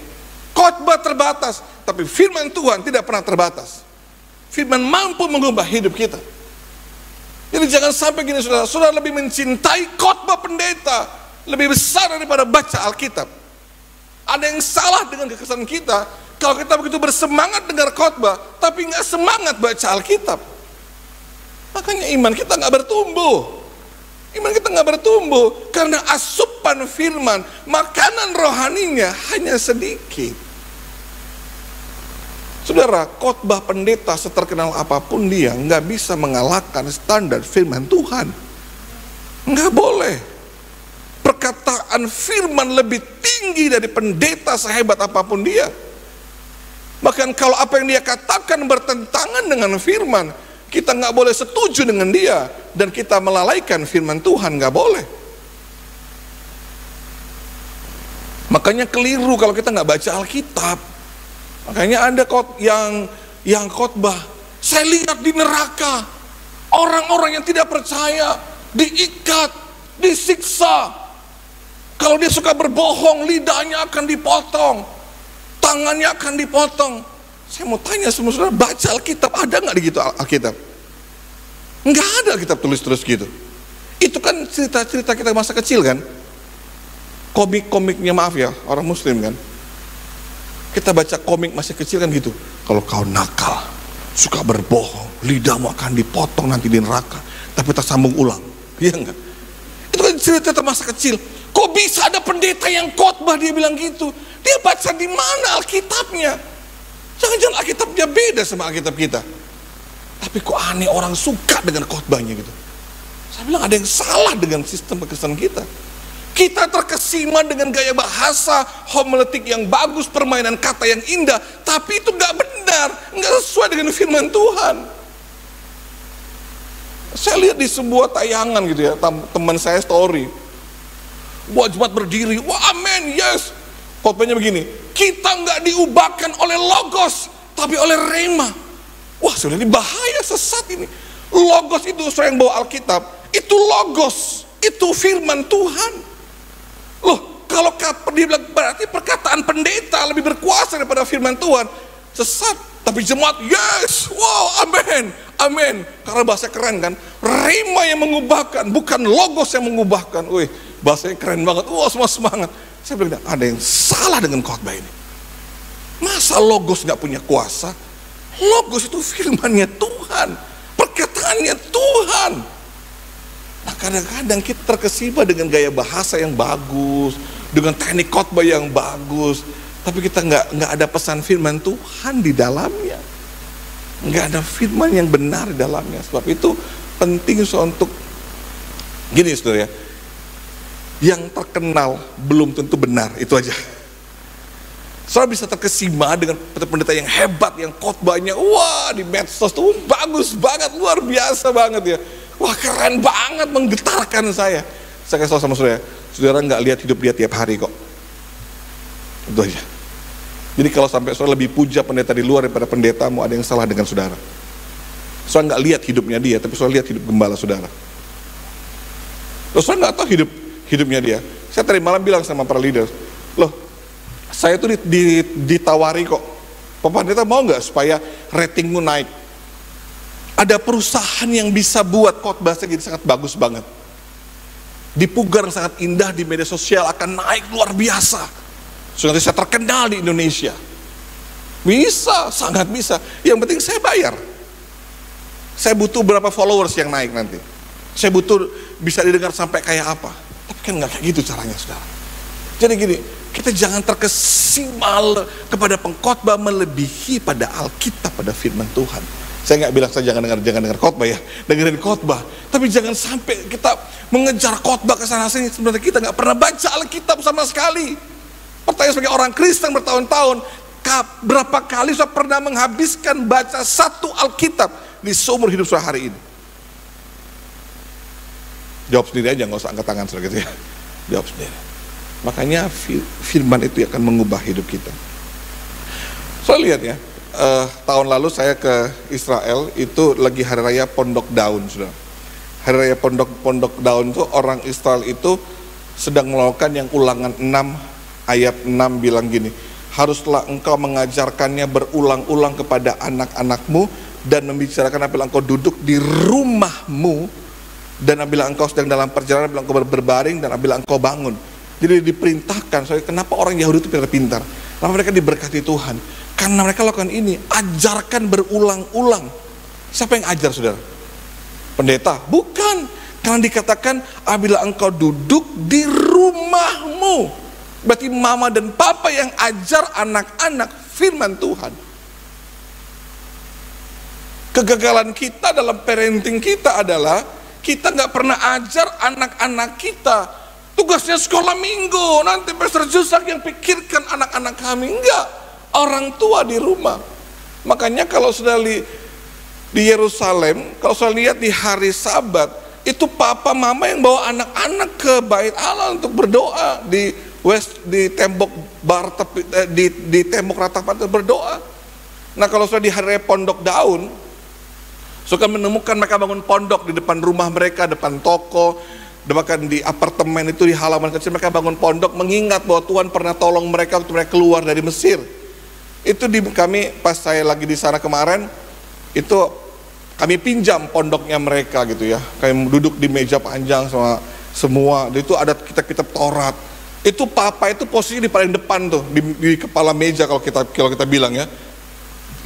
khotbah terbatas, tapi firman Tuhan tidak pernah terbatas. Firman mampu mengubah hidup kita. Jadi jangan sampai gini saudara, saudara lebih mencintai khotbah pendeta lebih besar daripada baca Alkitab. Ada yang salah dengan kekesan kita, kalau kita begitu bersemangat dengar khotbah, tapi nggak semangat baca Alkitab. Makanya iman kita nggak bertumbuh. Iman kita nggak bertumbuh karena asupan firman, makanan rohaninya hanya sedikit. Saudara, khotbah pendeta seterkenal apapun dia nggak bisa mengalahkan standar firman Tuhan. Nggak boleh. Perkataan firman lebih tinggi dari pendeta sehebat apapun dia. Bahkan kalau apa yang dia katakan bertentangan dengan firman, kita nggak boleh setuju dengan dia, dan kita melalaikan firman Tuhan, nggak boleh. Makanya keliru kalau kita nggak baca Alkitab. Makanya ada yang khotbah, saya lihat di neraka orang-orang yang tidak percaya diikat, disiksa. Kalau dia suka berbohong, lidahnya akan dipotong, tangannya akan dipotong. Saya mau tanya semua saudara, baca Alkitab, ada nggak di gitu Alkitab? Nggak ada Alkitab tulis-tulis gitu. Itu kan cerita-cerita kita masa kecil kan? Komik-komiknya, maaf ya, orang muslim kan? Kita baca komik masih kecil kan gitu. Kalau kau nakal, suka berbohong, lidahmu akan dipotong nanti di neraka, tapi tersambung ulang. Iya enggak? Itu kan cerita masa kecil. Kok bisa ada pendeta yang khotbah dia bilang gitu? Dia baca di mana Alkitabnya? Jangan-jangan Alkitabnya beda sama Alkitab kita. Tapi kok aneh orang suka dengan khotbahnya gitu. Saya bilang ada yang salah dengan sistem kekesan kita. Kita terkesima dengan gaya bahasa, homiletik yang bagus, permainan kata yang indah, tapi itu nggak benar, nggak sesuai dengan firman Tuhan. Saya lihat di sebuah tayangan gitu ya, teman saya story. Wah, jemaat berdiri, wah amin, yes. Khotbahnya begini, kita nggak diubahkan oleh logos, tapi oleh rema. Wah, sudah ini bahaya, sesat ini. Logos itu, saya yang bawa Alkitab, itu logos, itu firman Tuhan. Loh, kalau dia bilang berarti perkataan pendeta lebih berkuasa daripada firman Tuhan. sesat. Tapi jemaat, yes, wow, amin, amin. Karena bahasa keren kan, rema yang mengubahkan, bukan logos yang mengubahkan. Wih, bahasanya keren banget, wah semua semangat. Saya bilang, ada yang salah dengan khotbah ini. Masa logos gak punya kuasa? Logos itu firmannya Tuhan, perkataannya Tuhan. Nah kadang-kadang kita terkesima dengan gaya bahasa yang bagus, dengan teknik khotbah yang bagus, tapi kita nggak ada pesan firman Tuhan di dalamnya, nggak ada firman yang benar di dalamnya. Sebab itu penting untuk gini saudara ya, yang terkenal belum tentu benar, itu aja. Saudara bisa terkesima dengan pendeta yang hebat, yang khotbahnya wah di medsos tuh bagus banget, luar biasa banget ya, wah keren banget, menggetarkan saya. Saya kasih tahu sama saudara, saudara nggak lihat hidup dia tiap hari kok, itu aja. Jadi kalau sampai saudara lebih puja pendeta di luar daripada pendetamu, ada yang salah dengan saudara. Saudara nggak lihat hidupnya dia, tapi saudara lihat hidup gembala saudara. Terus saudara nggak tahu hidupnya dia. Saya tadi malam bilang sama para leaders, loh, saya tuh ditawari kok, Pak Pendeta mau nggak supaya ratingmu naik? Ada perusahaan yang bisa buat khotbah jadi sangat bagus banget. Dipugar sangat indah di media sosial akan naik luar biasa. Sudah saya terkenal di Indonesia. Bisa, sangat bisa. Yang penting saya bayar. Saya butuh berapa followers yang naik nanti. Saya butuh bisa didengar sampai kayak apa. Tapi kan nggak kayak gitu caranya, saudara. Jadi gini, kita jangan terkesima kepada pengkhotbah melebihi pada Alkitab, pada firman Tuhan. Saya nggak bilang saya jangan dengar khotbah ya, dengerin khotbah. Tapi jangan sampai kita mengejar khotbah ke sana sini. Sebenarnya kita nggak pernah baca Alkitab sama sekali. Pertanyaan sebagai orang Kristen bertahun-tahun, berapa kali saya pernah menghabiskan baca satu Alkitab di seumur hidup saya hari ini? Jawab sendiri aja, nggak usah angkat tangan gitu ya. Jawab sendiri. Makanya firman itu akan mengubah hidup kita. Saya lihat ya, tahun lalu saya ke Israel, itu lagi hari raya Pondok Daun, sudah. Hari raya Pondok Daun itu orang Israel itu sedang melakukan yang Ulangan 6 ayat 6 bilang gini, haruslah engkau mengajarkannya berulang-ulang kepada anak-anakmu dan membicarakan apabila engkau duduk di rumahmu dan apabila engkau sedang dalam perjalanan, apabila engkau berbaring dan apabila engkau bangun. Jadi diperintahkan, kenapa orang Yahudi itu pintar-pintar? Kenapa mereka diberkati Tuhan? Karena mereka lakukan ini, ajarkan berulang-ulang. Siapa yang ajar, saudara? Pendeta? Bukan. Karena dikatakan apabila engkau duduk di rumahmu. Berarti mama dan papa yang ajar anak-anak firman Tuhan. Kegagalan kita dalam parenting kita adalah kita nggak pernah ajar anak-anak kita. Tugasnya sekolah minggu, nanti Pastor Jusak yang pikirkan anak-anak kami. Enggak, orang tua di rumah. Makanya kalau sudah di Yerusalem, kalau saya lihat di hari Sabat, itu papa mama yang bawa anak-anak ke Bait Allah untuk berdoa di tembok bar tepi, di tembok ratapan berdoa. Nah kalau sudah di hari Pondok Daun, suka menemukan mereka bangun pondok di depan rumah mereka, depan toko, bahkan di apartemen itu di halaman kecil mereka bangun pondok, mengingat bahwa Tuhan pernah tolong mereka waktu mereka keluar dari Mesir. Itu kami pas saya lagi di sana kemarin, itu kami pinjam pondoknya mereka gitu ya. Kami duduk di meja panjang sama semua. Itu ada kitab-kitab Taurat. Itu papa itu posisinya di paling depan tuh, di kepala meja kalau kita bilang ya.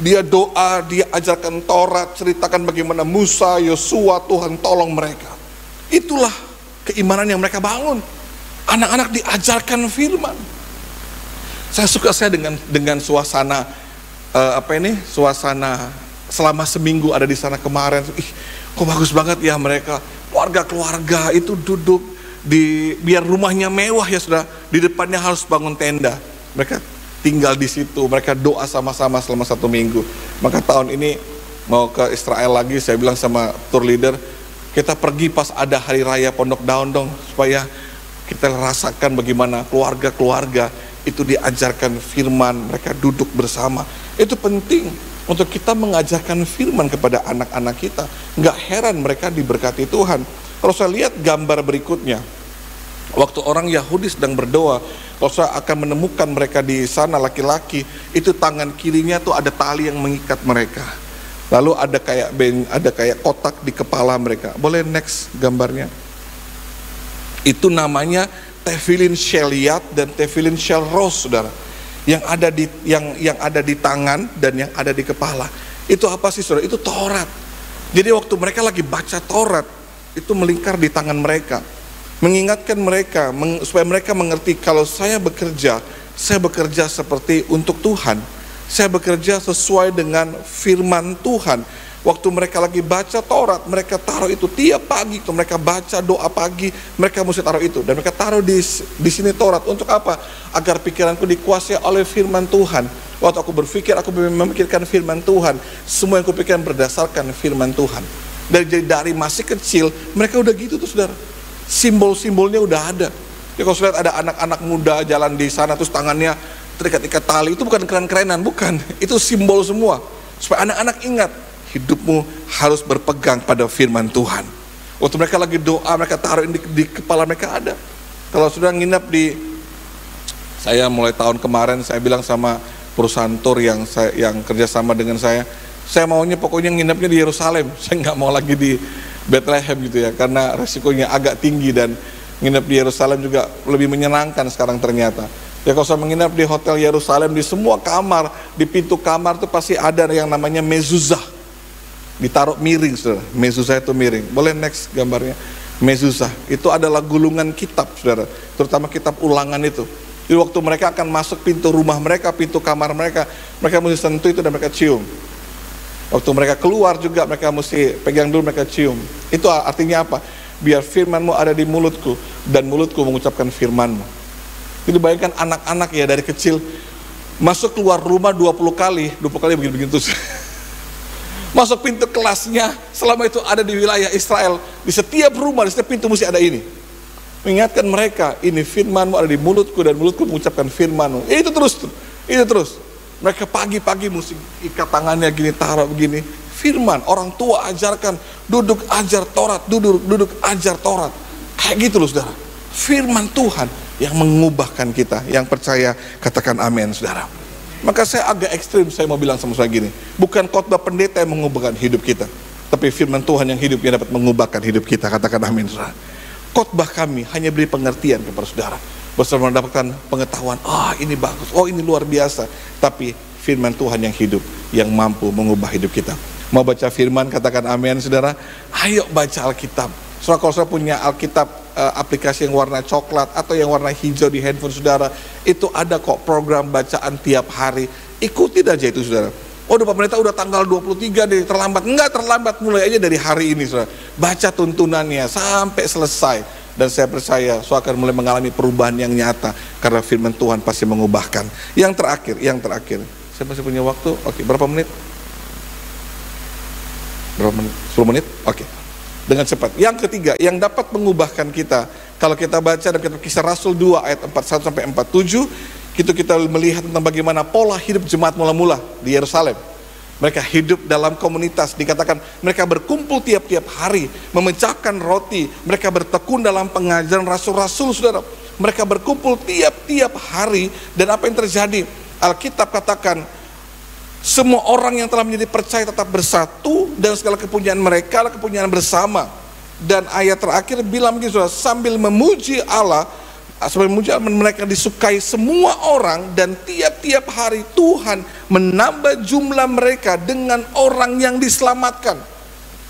Dia doa, dia ajarkan Taurat, ceritakan bagaimana Musa, Yosua, Tuhan tolong mereka. Itulah keimanan yang mereka bangun. Anak-anak diajarkan firman. Saya suka dengan suasana suasana selama seminggu ada di sana kemarin. Kok bagus banget ya mereka. Keluarga-keluarga itu duduk biar rumahnya mewah ya sudah, di depannya harus bangun tenda. Mereka tinggal di situ, mereka doa sama-sama selama 1 minggu. Maka tahun ini mau ke Israel lagi, saya bilang sama tour leader, kita pergi pas ada hari raya Pondok Daun dong, supaya kita rasakan bagaimana keluarga-keluarga itu diajarkan firman, mereka duduk bersama. Itu penting untuk kita mengajarkan firman kepada anak-anak kita. Nggak heran mereka diberkati Tuhan. Kalau saya lihat gambar berikutnya, Waktu orang Yahudi sedang berdoa, kalau saya akan menemukan mereka di sana laki-laki, itu tangan kirinya tuh ada tali yang mengikat mereka. Lalu ada kayak kotak di kepala mereka. Boleh next gambarnya? Itu namanya tefillin sheliat dan tefillin shelros, saudara. Yang ada di tangan dan yang ada di kepala. Itu apa sih, saudara? Itu Taurat. Jadi waktu mereka lagi baca Taurat, itu melingkar di tangan mereka, mengingatkan mereka supaya mereka mengerti kalau saya bekerja seperti untuk Tuhan. Saya bekerja sesuai dengan firman Tuhan. Waktu mereka lagi baca Taurat, mereka taruh itu tiap pagi. Kalau mereka baca doa pagi, mereka mesti taruh itu. Dan mereka taruh di sini Taurat. Untuk apa? Agar pikiranku dikuasai oleh firman Tuhan. Waktu aku berpikir, aku memikirkan firman Tuhan. Semua yang kupikirkan berdasarkan firman Tuhan. Dari masih kecil, mereka udah gitu tuh, saudara. Simbol-simbolnya udah ada. Ya, kalau lihat ada anak-anak muda jalan di sana, terus tangannya terikat-ikat tali, itu bukan keren-kerenan, bukan. Itu simbol semua. Supaya anak-anak ingat, hidupmu harus berpegang pada firman Tuhan. Waktu mereka lagi doa, mereka taruh di kepala mereka ada. Kalau sudah nginap saya mulai tahun kemarin, saya bilang sama perusahaan tour yang kerjasama dengan saya maunya pokoknya nginapnya di Yerusalem. Saya nggak mau lagi di Bethlehem gitu ya, karena resikonya agak tinggi, dan nginap di Yerusalem juga lebih menyenangkan sekarang ternyata. Ya, kalau saya menginap di hotel Yerusalem, di semua kamar, di pintu kamar tuh pasti ada yang namanya mezuzah, ditaruh miring, saudara. Mezuzah itu miring. Boleh next gambarnya? Mezuzah itu adalah gulungan kitab, saudara, terutama kitab Ulangan itu. Jadi waktu mereka akan masuk pintu rumah mereka, pintu kamar mereka mesti sentuh itu dan mereka cium. Waktu mereka keluar juga mereka mesti pegang dulu, mereka cium. Itu artinya apa? Biar firmanmu ada di mulutku, dan mulutku mengucapkan firmanmu. Jadi bayangkan anak-anak ya dari kecil masuk keluar rumah 20 kali begini-begini terus. Masuk pintu kelasnya, selama itu ada di wilayah Israel, di setiap rumah, di setiap pintu mesti ada ini. Mengingatkan mereka, ini firmanmu ada di mulutku dan mulutku mengucapkan firmanmu. Itu terus. Mereka pagi-pagi mesti ikat tangannya gini, taruh begini. Firman, orang tua ajarkan, duduk ajar Taurat, duduk ajar Taurat. Kayak gitu loh, saudara. Firman Tuhan yang mengubahkan kita. Yang percaya katakan amin, saudara. Maka saya agak ekstrim, saya mau bilang sama saya gini, bukan khotbah pendeta yang mengubahkan hidup kita, tapi firman Tuhan yang hidup yang dapat mengubahkan hidup kita. Katakan amin, saudara. Khotbah kami hanya beri pengertian kepada saudara, bahwa mendapatkan pengetahuan, ini bagus, ini luar biasa. Tapi firman Tuhan yang hidup, yang mampu mengubah hidup kita. Mau baca firman, katakan amin, saudara. Ayo baca Alkitab. Saudara, kalau saya punya Alkitab aplikasi yang warna coklat atau yang warna hijau di handphone saudara, itu ada kok program bacaan tiap hari. Ikutin aja itu, saudara. Pak pendeta udah tanggal 23 deh, terlambat. Enggak terlambat, mulai aja dari hari ini, saudara. Baca tuntunannya sampai selesai. Dan saya percaya saudara akan mulai mengalami perubahan yang nyata, karena firman Tuhan pasti mengubahkan. Yang terakhir. Saya masih punya waktu. Oke, berapa menit? 10 menit? Oke. Dengan cepat. Yang ketiga, yang dapat mengubahkan kita, kalau kita baca dalam kitab Kisah Rasul 2 ayat 41 sampai 47, kita melihat tentang bagaimana pola hidup jemaat mula-mula di Yerusalem. Mereka hidup dalam komunitas, dikatakan mereka berkumpul tiap-tiap hari, memecahkan roti, mereka bertekun dalam pengajaran rasul-rasul, saudara. Mereka berkumpul tiap-tiap hari, dan apa yang terjadi? Alkitab katakan, semua orang yang telah menjadi percaya tetap bersatu, dan segala kepunyaan mereka adalah kepunyaan bersama. Dan ayat terakhir bilang begini, saudara, sambil memuji Allah, mereka disukai semua orang, dan tiap-tiap hari Tuhan menambah jumlah mereka dengan orang yang diselamatkan.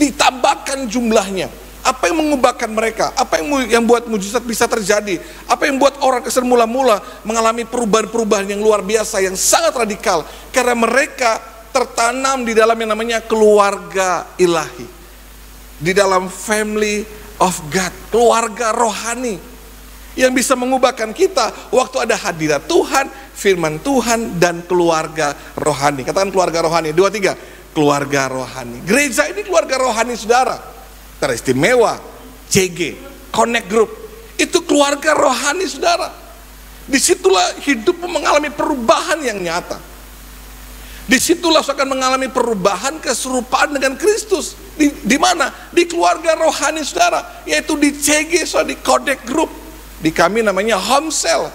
Ditambahkan jumlahnya. Apa yang mengubahkan mereka? Apa yang buat mujizat bisa terjadi? Apa yang buat orang kesan mula-mula mengalami perubahan-perubahan yang luar biasa, yang sangat radikal? Karena mereka tertanam di dalam yang namanya keluarga ilahi, di dalam family of God, keluarga rohani, yang bisa mengubahkan kita waktu ada hadirat Tuhan, firman Tuhan, dan keluarga rohani. Katakan keluarga rohani. 2, 3. Keluarga rohani. Gereja ini keluarga rohani, saudara. Teristimewa, CG, Connect Group, itu keluarga rohani, saudara. Disitulah hidupmu mengalami perubahan yang nyata. Disitulah akan mengalami perubahan keserupaan dengan Kristus. Di mana? Di keluarga rohani, saudara. Yaitu di CG, di Connect Group. Di kami namanya home cell.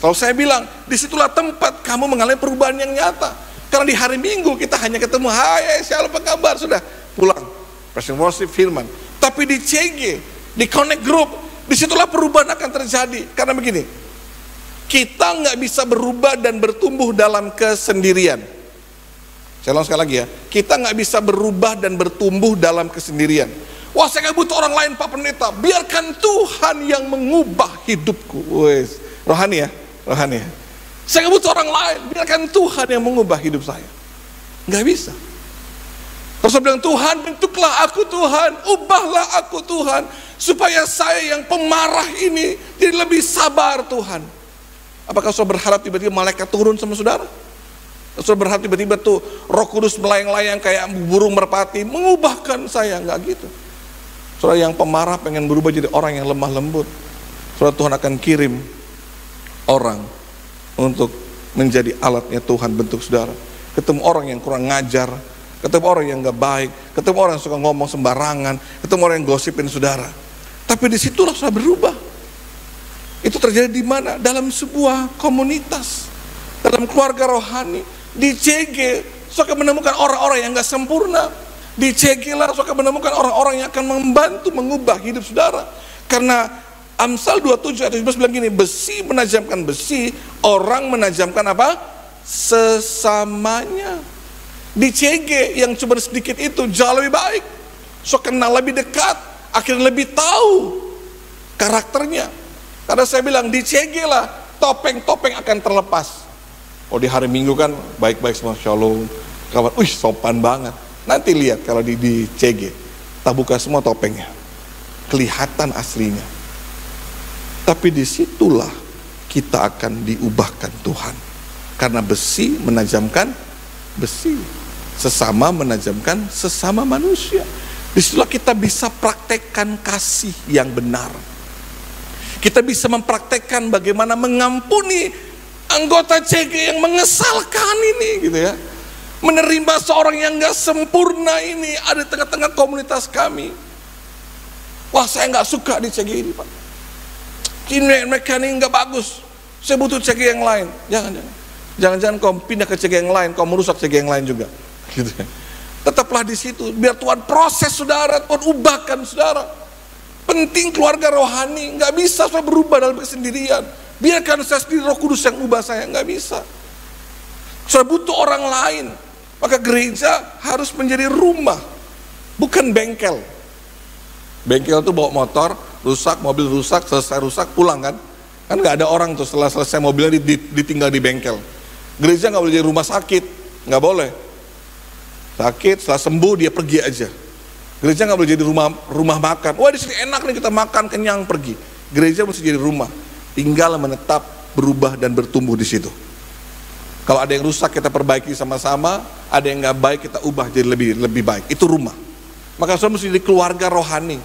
Kalau saya bilang, disitulah tempat kamu mengalami perubahan yang nyata. Karena di hari Minggu kita hanya ketemu, hai shalom apa kabar, sudah pulang. Present worship firman. Tapi di CG, di Connect Group, disitulah perubahan akan terjadi. Karena begini, kita nggak bisa berubah dan bertumbuh dalam kesendirian. Saya ulang sekali lagi ya, kita nggak bisa berubah dan bertumbuh dalam kesendirian. Wah, saya nggak butuh orang lain Pak Pendeta, biarkan Tuhan yang mengubah hidupku. Wes, rohani ya. Rohani. Saya nggak butuh orang lain, biarkan Tuhan yang mengubah hidup saya. Nggak bisa. Terus saya bilang, Tuhan bentuklah aku Tuhan, ubahlah aku Tuhan, supaya saya yang pemarah ini jadi lebih sabar Tuhan. Apakah saudara berharap tiba-tiba malaikat turun sama saudara? Saudara berharap tiba-tiba tuh Roh Kudus melayang-layang kayak burung merpati mengubahkan saya? Nggak gitu. Saudara yang pemarah pengen berubah jadi orang yang lemah lembut, saudara Tuhan akan kirim orang untuk menjadi alatnya Tuhan bentuk saudara. Ketemu orang yang kurang ngajar, ketemu orang yang gak baik, ketemu orang yang suka ngomong sembarangan, ketemu orang yang gosipin saudara. Tapi disitulah saudara berubah. Itu terjadi di mana? Dalam sebuah komunitas, dalam keluarga rohani. Di CG saudara menemukan orang-orang yang gak sempurna. Di CG lah saudara menemukan orang-orang yang akan membantu mengubah hidup saudara. Karena Amsal 27 ayat 17 bilang gini, besi menajamkan besi, orang menajamkan apa? Sesamanya. Di CG yang cuma sedikit itu jauh lebih baik. So kenal lebih dekat, akhirnya lebih tahu karakternya. Karena saya bilang di CG lah topeng-topeng akan terlepas. Oh di hari Minggu kan baik-baik semua, shalom, kawan, sopan banget. Nanti lihat kalau di CG, tak buka semua topengnya, kelihatan aslinya. Tapi disitulah kita akan diubahkan Tuhan. Karena besi menajamkan besi, sesama menajamkan sesama manusia. Disitulah kita bisa praktekkan kasih yang benar. Kita bisa mempraktekkan bagaimana mengampuni anggota CG yang mengesalkan ini, gitu ya. Menerima seorang yang gak sempurna ini ada di tengah-tengah komunitas kami. Wah, saya gak suka di CG ini Pak, ini mereka ini nggak bagus, saya butuh CG yang lain. Jangan kau pindah ke CG yang lain, kau merusak CG yang lain juga. Gitu. Tetaplah di situ, biar Tuhan proses saudara, Tuhan ubahkan saudara. Penting keluarga rohani, nggak bisa saya berubah dalam kesendirian. Biarkan saya sendiri, Roh Kudus yang ubah saya, nggak bisa. Saya butuh orang lain. Maka gereja harus menjadi rumah, bukan bengkel. Bengkel itu bawa motor, rusak, mobil rusak, selesai rusak, pulang kan? Kan nggak ada orang tuh setelah selesai mobilnya ditinggal di bengkel. Gereja nggak boleh jadi rumah sakit, nggak boleh. Sakit, setelah sembuh dia pergi aja. Gereja nggak boleh jadi rumah makan. Wah di sini enak nih kita makan kenyang pergi. Gereja mesti jadi rumah, tinggal menetap, berubah dan bertumbuh di situ. Kalau ada yang rusak kita perbaiki sama-sama, ada yang nggak baik kita ubah jadi lebih baik. Itu rumah. Maka saudara mesti jadi keluarga rohani.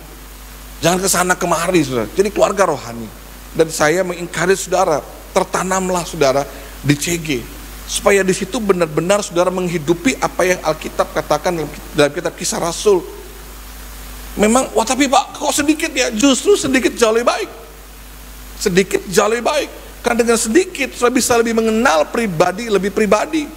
Jangan kesana kemari saudara, jadi keluarga rohani. Dan saya mengencourage saudara, tertanamlah saudara di CG, supaya di situ benar-benar saudara menghidupi apa yang Alkitab katakan dalam kitab Kisah Rasul. Memang, wah tapi Pak, kok sedikit ya? Justru sedikit jauh lebih baik. Sedikit jauh lebih baik. Karena dengan sedikit saudara bisa lebih mengenal pribadi, lebih pribadi.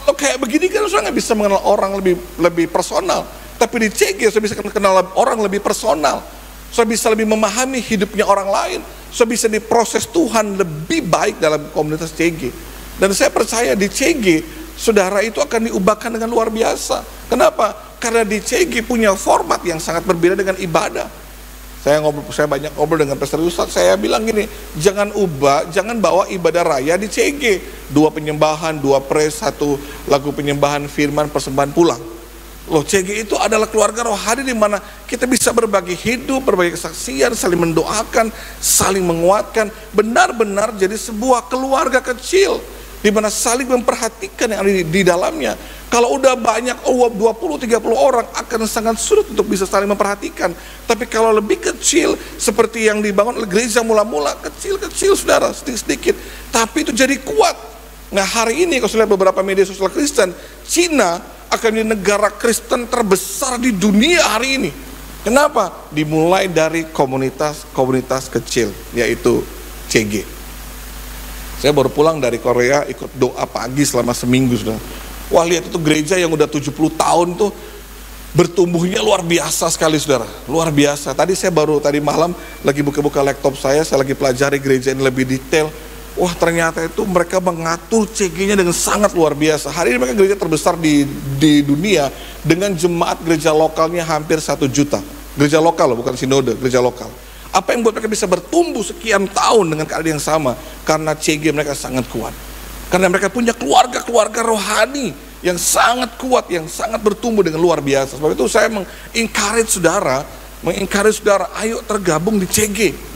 Kalau kayak begini kan saudara nggak bisa mengenal orang lebih personal. Tapi di CG saudara bisa kenal orang lebih personal. Saudara bisa lebih memahami hidupnya orang lain. Saudara bisa diproses Tuhan lebih baik dalam komunitas CG. Dan saya percaya di CG saudara itu akan diubahkan dengan luar biasa. Kenapa? Karena di CG punya format yang sangat berbeda dengan ibadah. Saya banyak ngobrol dengan Pastor Ustaz, saya bilang gini, jangan bawa ibadah raya di CG. 2 penyembahan, 2 praise, 1 lagu penyembahan firman, persembahan pulang. Loh, CG itu adalah keluarga rohani di mana kita bisa berbagi hidup, berbagi kesaksian, saling mendoakan, saling menguatkan, benar-benar jadi sebuah keluarga kecil di mana saling memperhatikan yang ada di dalamnya. Kalau udah banyak 20-30 orang akan sangat sulit untuk bisa saling memperhatikan. Tapi kalau lebih kecil seperti yang dibangun oleh gereja mula-mula, kecil-kecil saudara, sedikit-sedikit, tapi itu jadi kuat. Nah hari ini kalau saya lihat beberapa media sosial Kristen, Cina akan menjadi negara Kristen terbesar di dunia hari ini. Kenapa? Dimulai dari komunitas kecil, yaitu CG. Saya baru pulang dari Korea, ikut doa pagi selama seminggu sudah. Wah, lihat itu gereja yang udah 70 tahun tuh bertumbuhnya luar biasa sekali, saudara. Luar biasa. Tadi malam lagi buka-buka laptop saya lagi pelajari gereja ini lebih detail. Wah, ternyata itu mereka mengatur CG-nya dengan sangat luar biasa. Hari ini mereka gereja terbesar di dunia dengan jemaat gereja lokalnya hampir 1 juta. Gereja lokal, bukan sinode, gereja lokal. Apa yang buat mereka bisa bertumbuh sekian tahun dengan keadaan yang sama? Karena CG mereka sangat kuat. Karena mereka punya keluarga rohani yang sangat kuat, yang sangat bertumbuh dengan luar biasa. Sebab itu saya mengencourage saudara, ayo tergabung di CG.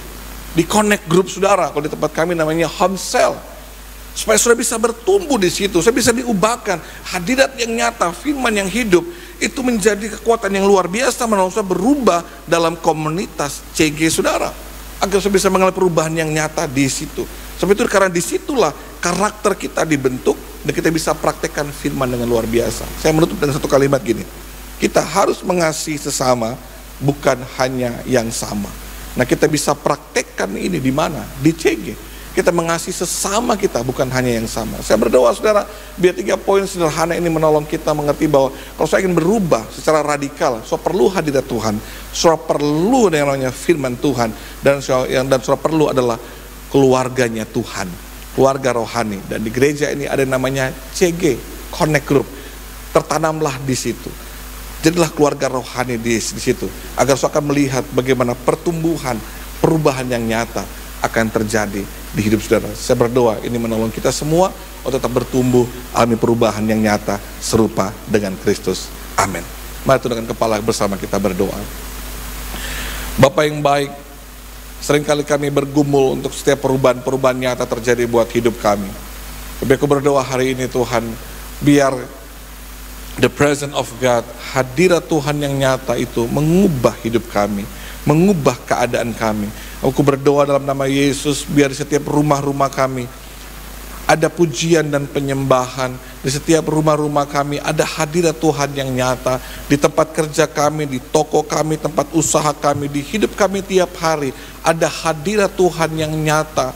Di Connect Group saudara, kalau di tempat kami namanya Home Cell, supaya saudara bisa bertumbuh di situ, saya bisa diubahkan hadirat yang nyata, firman yang hidup, itu menjadi kekuatan yang luar biasa, menolong saudara berubah dalam komunitas CG saudara, agar saudara bisa mengalami perubahan yang nyata di situ. Sebab itu karena disitulah karakter kita dibentuk dan kita bisa praktekkan firman dengan luar biasa. Saya menutup dengan satu kalimat gini, kita harus mengasihi sesama, bukan hanya yang sama. Nah, kita bisa praktekkan ini di mana? Di CG. Kita mengasihi sesama kita, bukan hanya yang sama. Saya berdoa saudara, biar 3 poin sederhana ini menolong kita mengerti bahwa kalau saya ingin berubah secara radikal, saya perlu hadirat Tuhan, saya perlu yang namanya firman Tuhan, dan saya perlu adalah keluarganya Tuhan, keluarga rohani. Dan di gereja ini ada namanya CG, Connect Group. Tertanamlah di situ. Jadilah keluarga rohani di situ, agar saya akan melihat bagaimana pertumbuhan, perubahan yang nyata akan terjadi di hidup saudara. Saya berdoa ini menolong kita semua untuk tetap bertumbuh, alami perubahan yang nyata serupa dengan Kristus. Amin. Mari tundukkan kepala bersama kita berdoa. Bapa yang baik, seringkali kami bergumul untuk setiap perubahan nyata terjadi buat hidup kami. Tapi aku berdoa hari ini Tuhan, biar the presence of God, hadirat Tuhan yang nyata itu mengubah hidup kami, mengubah keadaan kami. Aku berdoa dalam nama Yesus, biar di setiap rumah-rumah kami ada pujian dan penyembahan. Di setiap rumah-rumah kami ada hadirat Tuhan yang nyata. Di tempat kerja kami, di toko kami, tempat usaha kami, di hidup kami tiap hari ada hadirat Tuhan yang nyata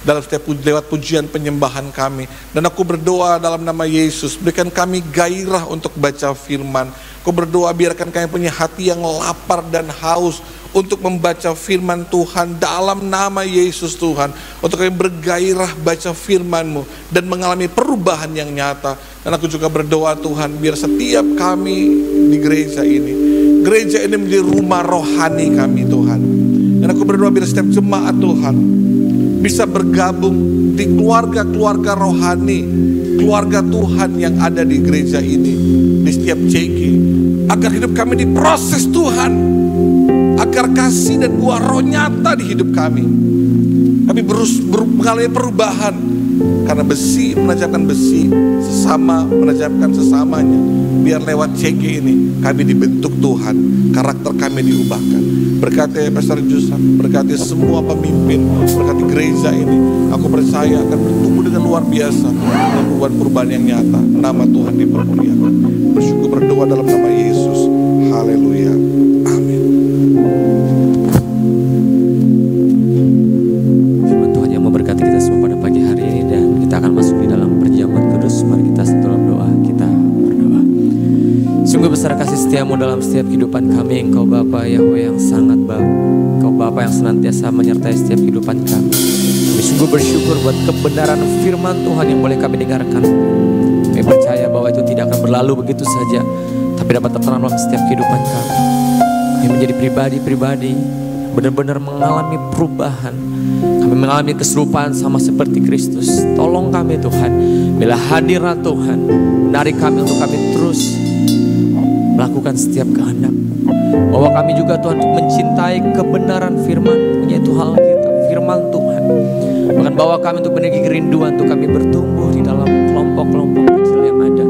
dalam setiap lewat pujian penyembahan kami. Dan aku berdoa dalam nama Yesus, berikan kami gairah untuk baca firman. Aku berdoa biarkan kami punya hati yang lapar dan haus untuk membaca firman Tuhan dalam nama Yesus Tuhan. Untuk kami bergairah baca firman-Mu dan mengalami perubahan yang nyata. Dan aku juga berdoa Tuhan, biar setiap kami di gereja ini menjadi rumah rohani kami Tuhan. Dan aku berdoa biar setiap jemaat Tuhan bisa bergabung di keluarga-keluarga rohani, keluarga Tuhan yang ada di gereja ini, di setiap CG, agar hidup kami diproses Tuhan, agar kasih dan buah roh nyata di hidup kami. Kami mengalami perubahan, karena besi menajamkan besi, sesama menajamkan sesamanya. Biar lewat CG ini kami dibentuk Tuhan, karakter kami diubahkan. Berkati Pastor Jusan, berkati semua pemimpin, berkati gereja ini. Aku percaya akan bertumbuh dengan luar biasa, dengan perubahan yang nyata. Nama Tuhan dipermuliakan. Bersyukur berdoa dalam nama Yesus. Haleluya. Amin. Firman Tuhan yang memberkati kita semua pada pagi hari ini, dan kita akan masuk di dalam perjamuan kudus. Mari kita dalam doa, kita berdoa. Sungguh besar kasih setiamu dalam setiap kehidupan kami. Engkau Bapa Yahweh yang sangat baik. Engkau Bapa yang senantiasa menyertai setiap kehidupan kami. Kami sungguh bersyukur buat kebenaran firman Tuhan yang boleh kami dengarkan. Kami percaya bahwa itu tidak akan berlalu begitu saja, tapi dapat tertanam dalam setiap kehidupan kami. Kami menjadi pribadi-pribadi benar-benar mengalami perubahan. Kami mengalami keserupaan sama seperti Kristus. Tolong kami Tuhan, bila hadirat Tuhan menarik kami untuk kami terus melakukan setiap kehendak. Bahwa kami juga Tuhan untuk mencintai kebenaran firman, yaitu hal kita, firman Tuhan. Bahkan bawa kami untuk memiliki kerinduan untuk kami bertumbuh di dalam kelompok-kelompok kecil yang ada.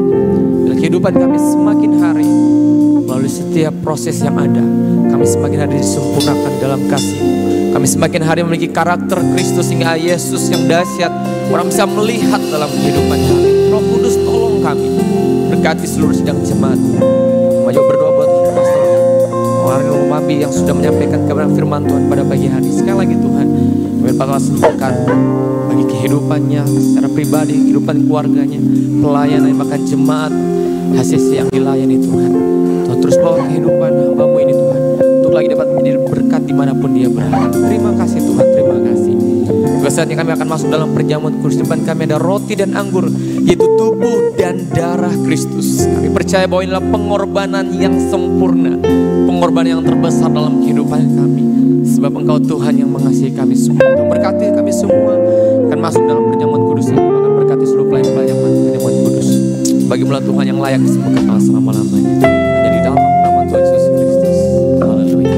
Dan kehidupan kami semakin hari, melalui setiap proses yang ada, kami semakin hari disempurnakan dalam kasih. Kami semakin hari memiliki karakter Kristus hingga Yesus yang dahsyat orang bisa melihat dalam kehidupan kami. Roh Kudus tolong kami, berkati seluruh sidang jemaat. Maju berdoa buat pastor. warga Lumambi yang sudah menyampaikan kebenaran firman Tuhan pada pagi hari. Sekali lagi Tuhan, kami bakal sembuhkan bagi kehidupannya secara pribadi, kehidupan keluarganya, pelayanan bahkan jemaat HCC yang dilayani Tuhan. Tuhan terus bawa kehidupan hamba-Mu ini Tuhan, untuk lagi dapat menjadi berkat dimanapun dia berada. Terima kasih Tuhan, terima kasih. Juga saatnya kami akan masuk dalam perjamuan kudus. Depan kami ada roti dan anggur, yaitu tubuh dan darah Kristus. Kami percaya bahwa inilah pengorbanan yang sempurna, pengorbanan yang terbesar dalam kehidupan kami. Sebab Engkau Tuhan yang mengasihi kami semua. Tuhan berkati kami semua akan masuk dalam perjamuan kudus ini. Bahkan berkati seluruh pelayan-pelayan perjamuan kudus. Bagimu Tuhan yang layak disembahkan selama-lamanya. Jadi dalam nama Tuhan Yesus Kristus. Haleluya.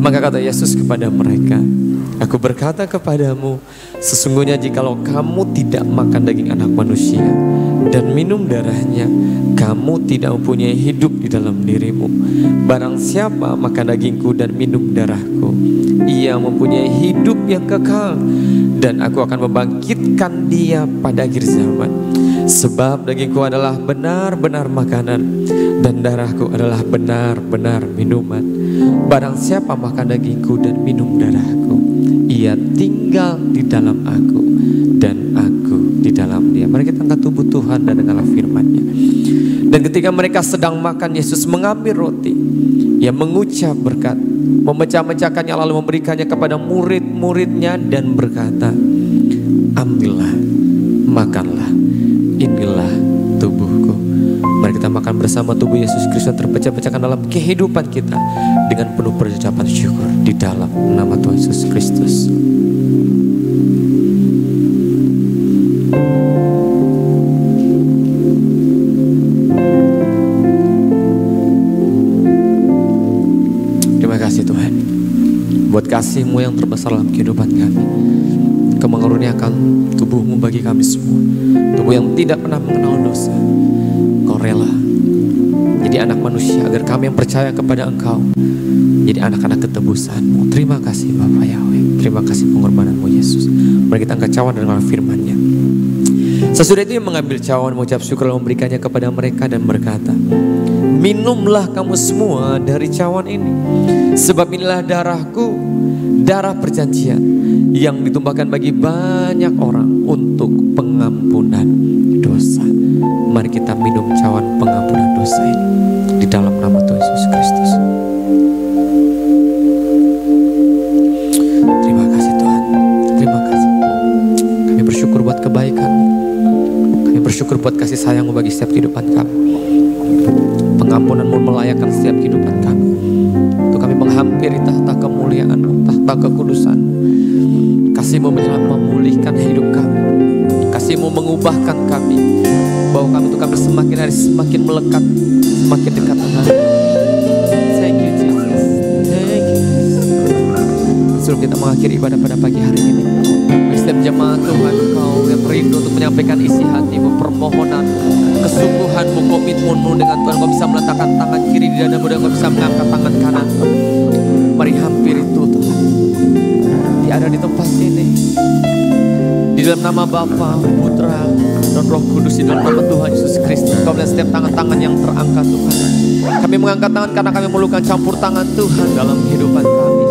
Maka kata Yesus kepada mereka, Aku berkata kepadamu, sesungguhnya jikalau kamu tidak makan daging anak manusia dan minum darahnya, kamu tidak mempunyai hidup di dalam dirimu. Barang siapa makan dagingku dan minum darahku, ia mempunyai hidup yang kekal, dan aku akan membangkitkan dia pada akhir zaman. Sebab dagingku adalah benar-benar makanan, dan darahku adalah benar-benar minuman. Barang siapa makan dagingku dan minum darahku, ia tinggal di dalam aku dan aku di dalam dia. Mari kita angkat tubuh Tuhan dan dengarlah firman-Nya. Dan ketika mereka sedang makan, Yesus mengambil roti, Ia mengucap berkat, memecah-mecahkannya lalu memberikannya kepada murid-muridnya dan berkata, ambillah, makanlah, inilah tubuhku. Mari kita makan bersama tubuh Yesus Kristus terpecah-pecahkan dalam kehidupan kita dengan penuh pengucapan syukur di dalam nama Tuhan Yesus Kristus. Terima kasih Tuhan buat kasih-Mu yang terbesar dalam kehidupan kami. Engkau mengaruniakan tubuh-Mu bagi kami semua, tubuh yang tidak pernah mengenal dosa. Engkau rela jadi anak manusia agar kami yang percaya kepada Engkau jadi anak-anak ketebusan-Mu. Terima kasih Bapa Yahweh, terima kasih pengorbanan-Mu Yesus. Mari kita angkat cawan dengan firman-Nya. Sesudah itu Ia mengambil cawan, mengucap syukur lalu memberikannya kepada mereka dan berkata, minumlah kamu semua dari cawan ini, sebab inilah darahku, darah perjanjian yang ditumpahkan bagi banyak orang untuk pengampunan dosa. Mari kita minum cawan pengampunan dosa ini di dalam nama Tuhan Yesus Kristus. Terima kasih Tuhan, terima kasih. Kami bersyukur buat kebaikan-Mu, kami bersyukur buat kasih sayang-Mu bagi setiap kehidupan kami. Pengampunan-Mu melayakkan setiap kehidupan kami. Untuk kami menghampiri tahta kemuliaan-Mu, tahta kekudusan-Mu. Kasih-Mu memulihkan hidup kami, kasih-Mu mengubahkan kami, bahwa kami untuk kami semakin hari semakin melekat, semakin dekat Tuhan. Thank you Jesus, thank you. Sebelum kita mengakhiri ibadah pada pagi hari ini, setiap jemaat Tuhan, Kau yang rindu untuk menyampaikan isi hati-Mu, permohonan, kesungguhan-Mu, komitmen-Mu dengan Tuhan. Kau bisa meletakkan tangan kiri di dada-Mu dan Kau bisa mengangkat tangan kanan. Mari hampiri itu Tuhan. Dia ada di tempat ini, di dalam nama Bapa, Putra, dan Roh Kudus, di dalam nama Tuhan Yesus Kristus. Kau melihat setiap tangan-tangan yang terangkat Tuhan. Kami mengangkat tangan karena kami memerlukan campur tangan Tuhan dalam kehidupan kami.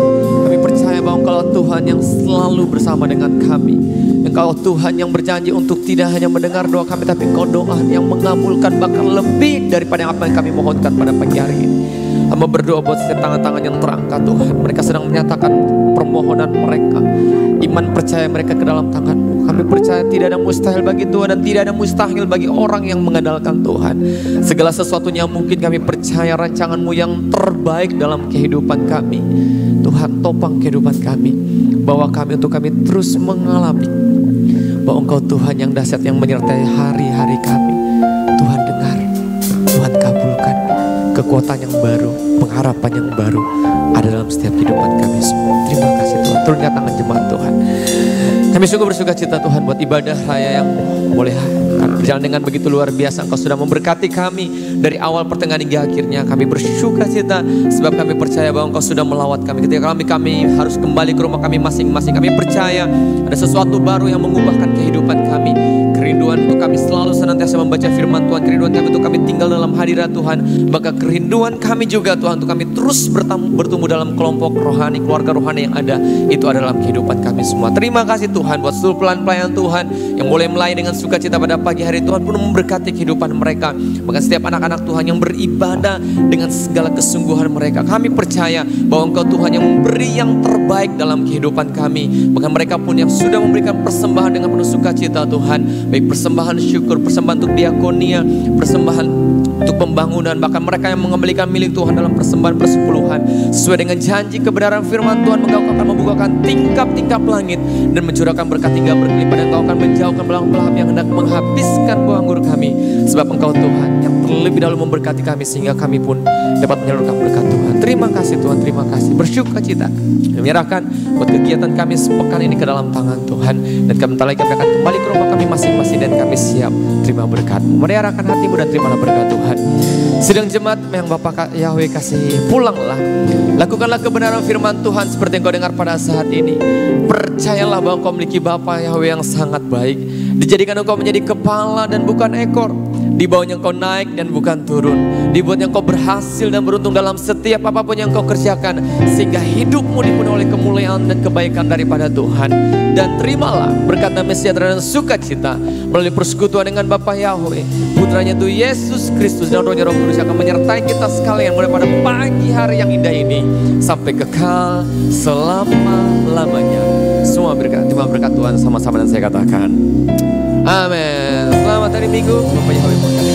Kami percaya bahwa Engkau Tuhan yang selalu bersama dengan kami. Engkau Tuhan yang berjanji untuk tidak hanya mendengar doa kami, tapi Engkau doa yang mengabulkan bahkan lebih daripada apa yang kami mohonkan pada pagi hari ini. Hamba berdoa buat setiap tangan-tangan yang terangkat Tuhan. Mereka sedang menyatakan permohonan mereka, iman percaya mereka ke dalam tangan-Mu. Kami percaya tidak ada mustahil bagi Tuhan dan tidak ada mustahil bagi orang yang mengandalkan Tuhan. Segala sesuatunya mungkin. Kami percaya rancangan-Mu yang terbaik dalam kehidupan kami. Tuhan, topang kehidupan kami, bawa kami untuk kami terus mengalami bahwa Engkau Tuhan yang dahsyat yang menyertai hari-hari kami. Tuhan dengar, Tuhan kabulkan kekuatan yang baru, pengharapan yang baru ada dalam setiap kehidupan kami semua. Terima kasih Tuhan. Turunkan tangan jemaat Tuhan. Kami sungguh bersuka cita Tuhan buat ibadah raya yang boleh berjalan dengan begitu luar biasa. Engkau sudah memberkati kami dari awal pertengahan hingga akhirnya. Kami bersuka cita sebab kami percaya bahwa Engkau sudah melawat kami. Ketika kami harus kembali ke rumah kami masing-masing, kami percaya ada sesuatu baru yang mengubahkan kehidupan kami. Kerinduan untuk kami selalu senantiasa membaca firman Tuhan, kerinduan kami untuk kami tinggal dalam hadirat Tuhan, bahkan kerinduan kami juga Tuhan untuk kami terus bertumbuh dalam kelompok rohani, keluarga rohani yang ada, itu adalah dalam kehidupan kami semua. Terima kasih Tuhan buat seluruh pelayan-pelayan Tuhan yang boleh melayani dengan sukacita pada pagi hari. Tuhan pun memberkati kehidupan mereka, bahkan setiap anak-anak Tuhan yang beribadah dengan segala kesungguhan mereka. Kami percaya bahwa Engkau Tuhan yang memberi yang terbaik dalam kehidupan kami, bahkan mereka pun yang sudah memberikan persembahan dengan penuh sukacita Tuhan, baik persembahan syukur, persembahan untuk diakonia, persembahan untuk pembangunan, bahkan mereka yang mengembalikan milik Tuhan dalam persembahan persepuluhan sesuai dengan janji kebenaran firman Tuhan. Engkau akan membukakan tingkap-tingkap langit dan mencurahkan berkat hingga berlipat, dan Engkau akan menjauhkan belang-belang yang hendak menghabiskan buah anggur kami, sebab Engkau Tuhan yang terlebih dahulu memberkati kami sehingga kami pun dapat menyalurkan berkat Tuhan. Terima kasih Tuhan, terima kasih. Bersyukur cita menyerahkan buat kegiatan kami sepekan ini ke dalam tangan Tuhan, dan sebentar lagi kami akan kembali ke rumah kami masing-masing dan kami siap terima berkat-Mu. Mari arahkan hatimu dan terimalah berkat Tuhan. Sidang jemaat yang Bapak Yahweh kasih, pulanglah, lakukanlah kebenaran firman Tuhan seperti yang kau dengar pada saat ini. Percayalah bahwa kau memiliki Bapa Yahweh yang sangat baik. Dijadikan engkau menjadi kepala dan bukan ekor. Di bawahnya engkau naik dan bukan turun. Dibuatnya engkau berhasil dan beruntung dalam setiap apapun yang engkau kerjakan, sehingga hidupmu dipenuhi oleh kemuliaan dan kebaikan daripada Tuhan. Dan terimalah berkat damai sejahtera dan sukacita melalui persekutuan dengan Bapa Yahweh, Putranya Tuhan Yesus Kristus, dan Roh-Nya Roh Kudus akan menyertai kita sekalian mulai pada pagi hari yang indah ini sampai kekal selama-lamanya. Semua berkat, terima berkat Tuhan sama-sama, dan saya katakan amin. Selamat hari Minggu, Bapak Yahweh.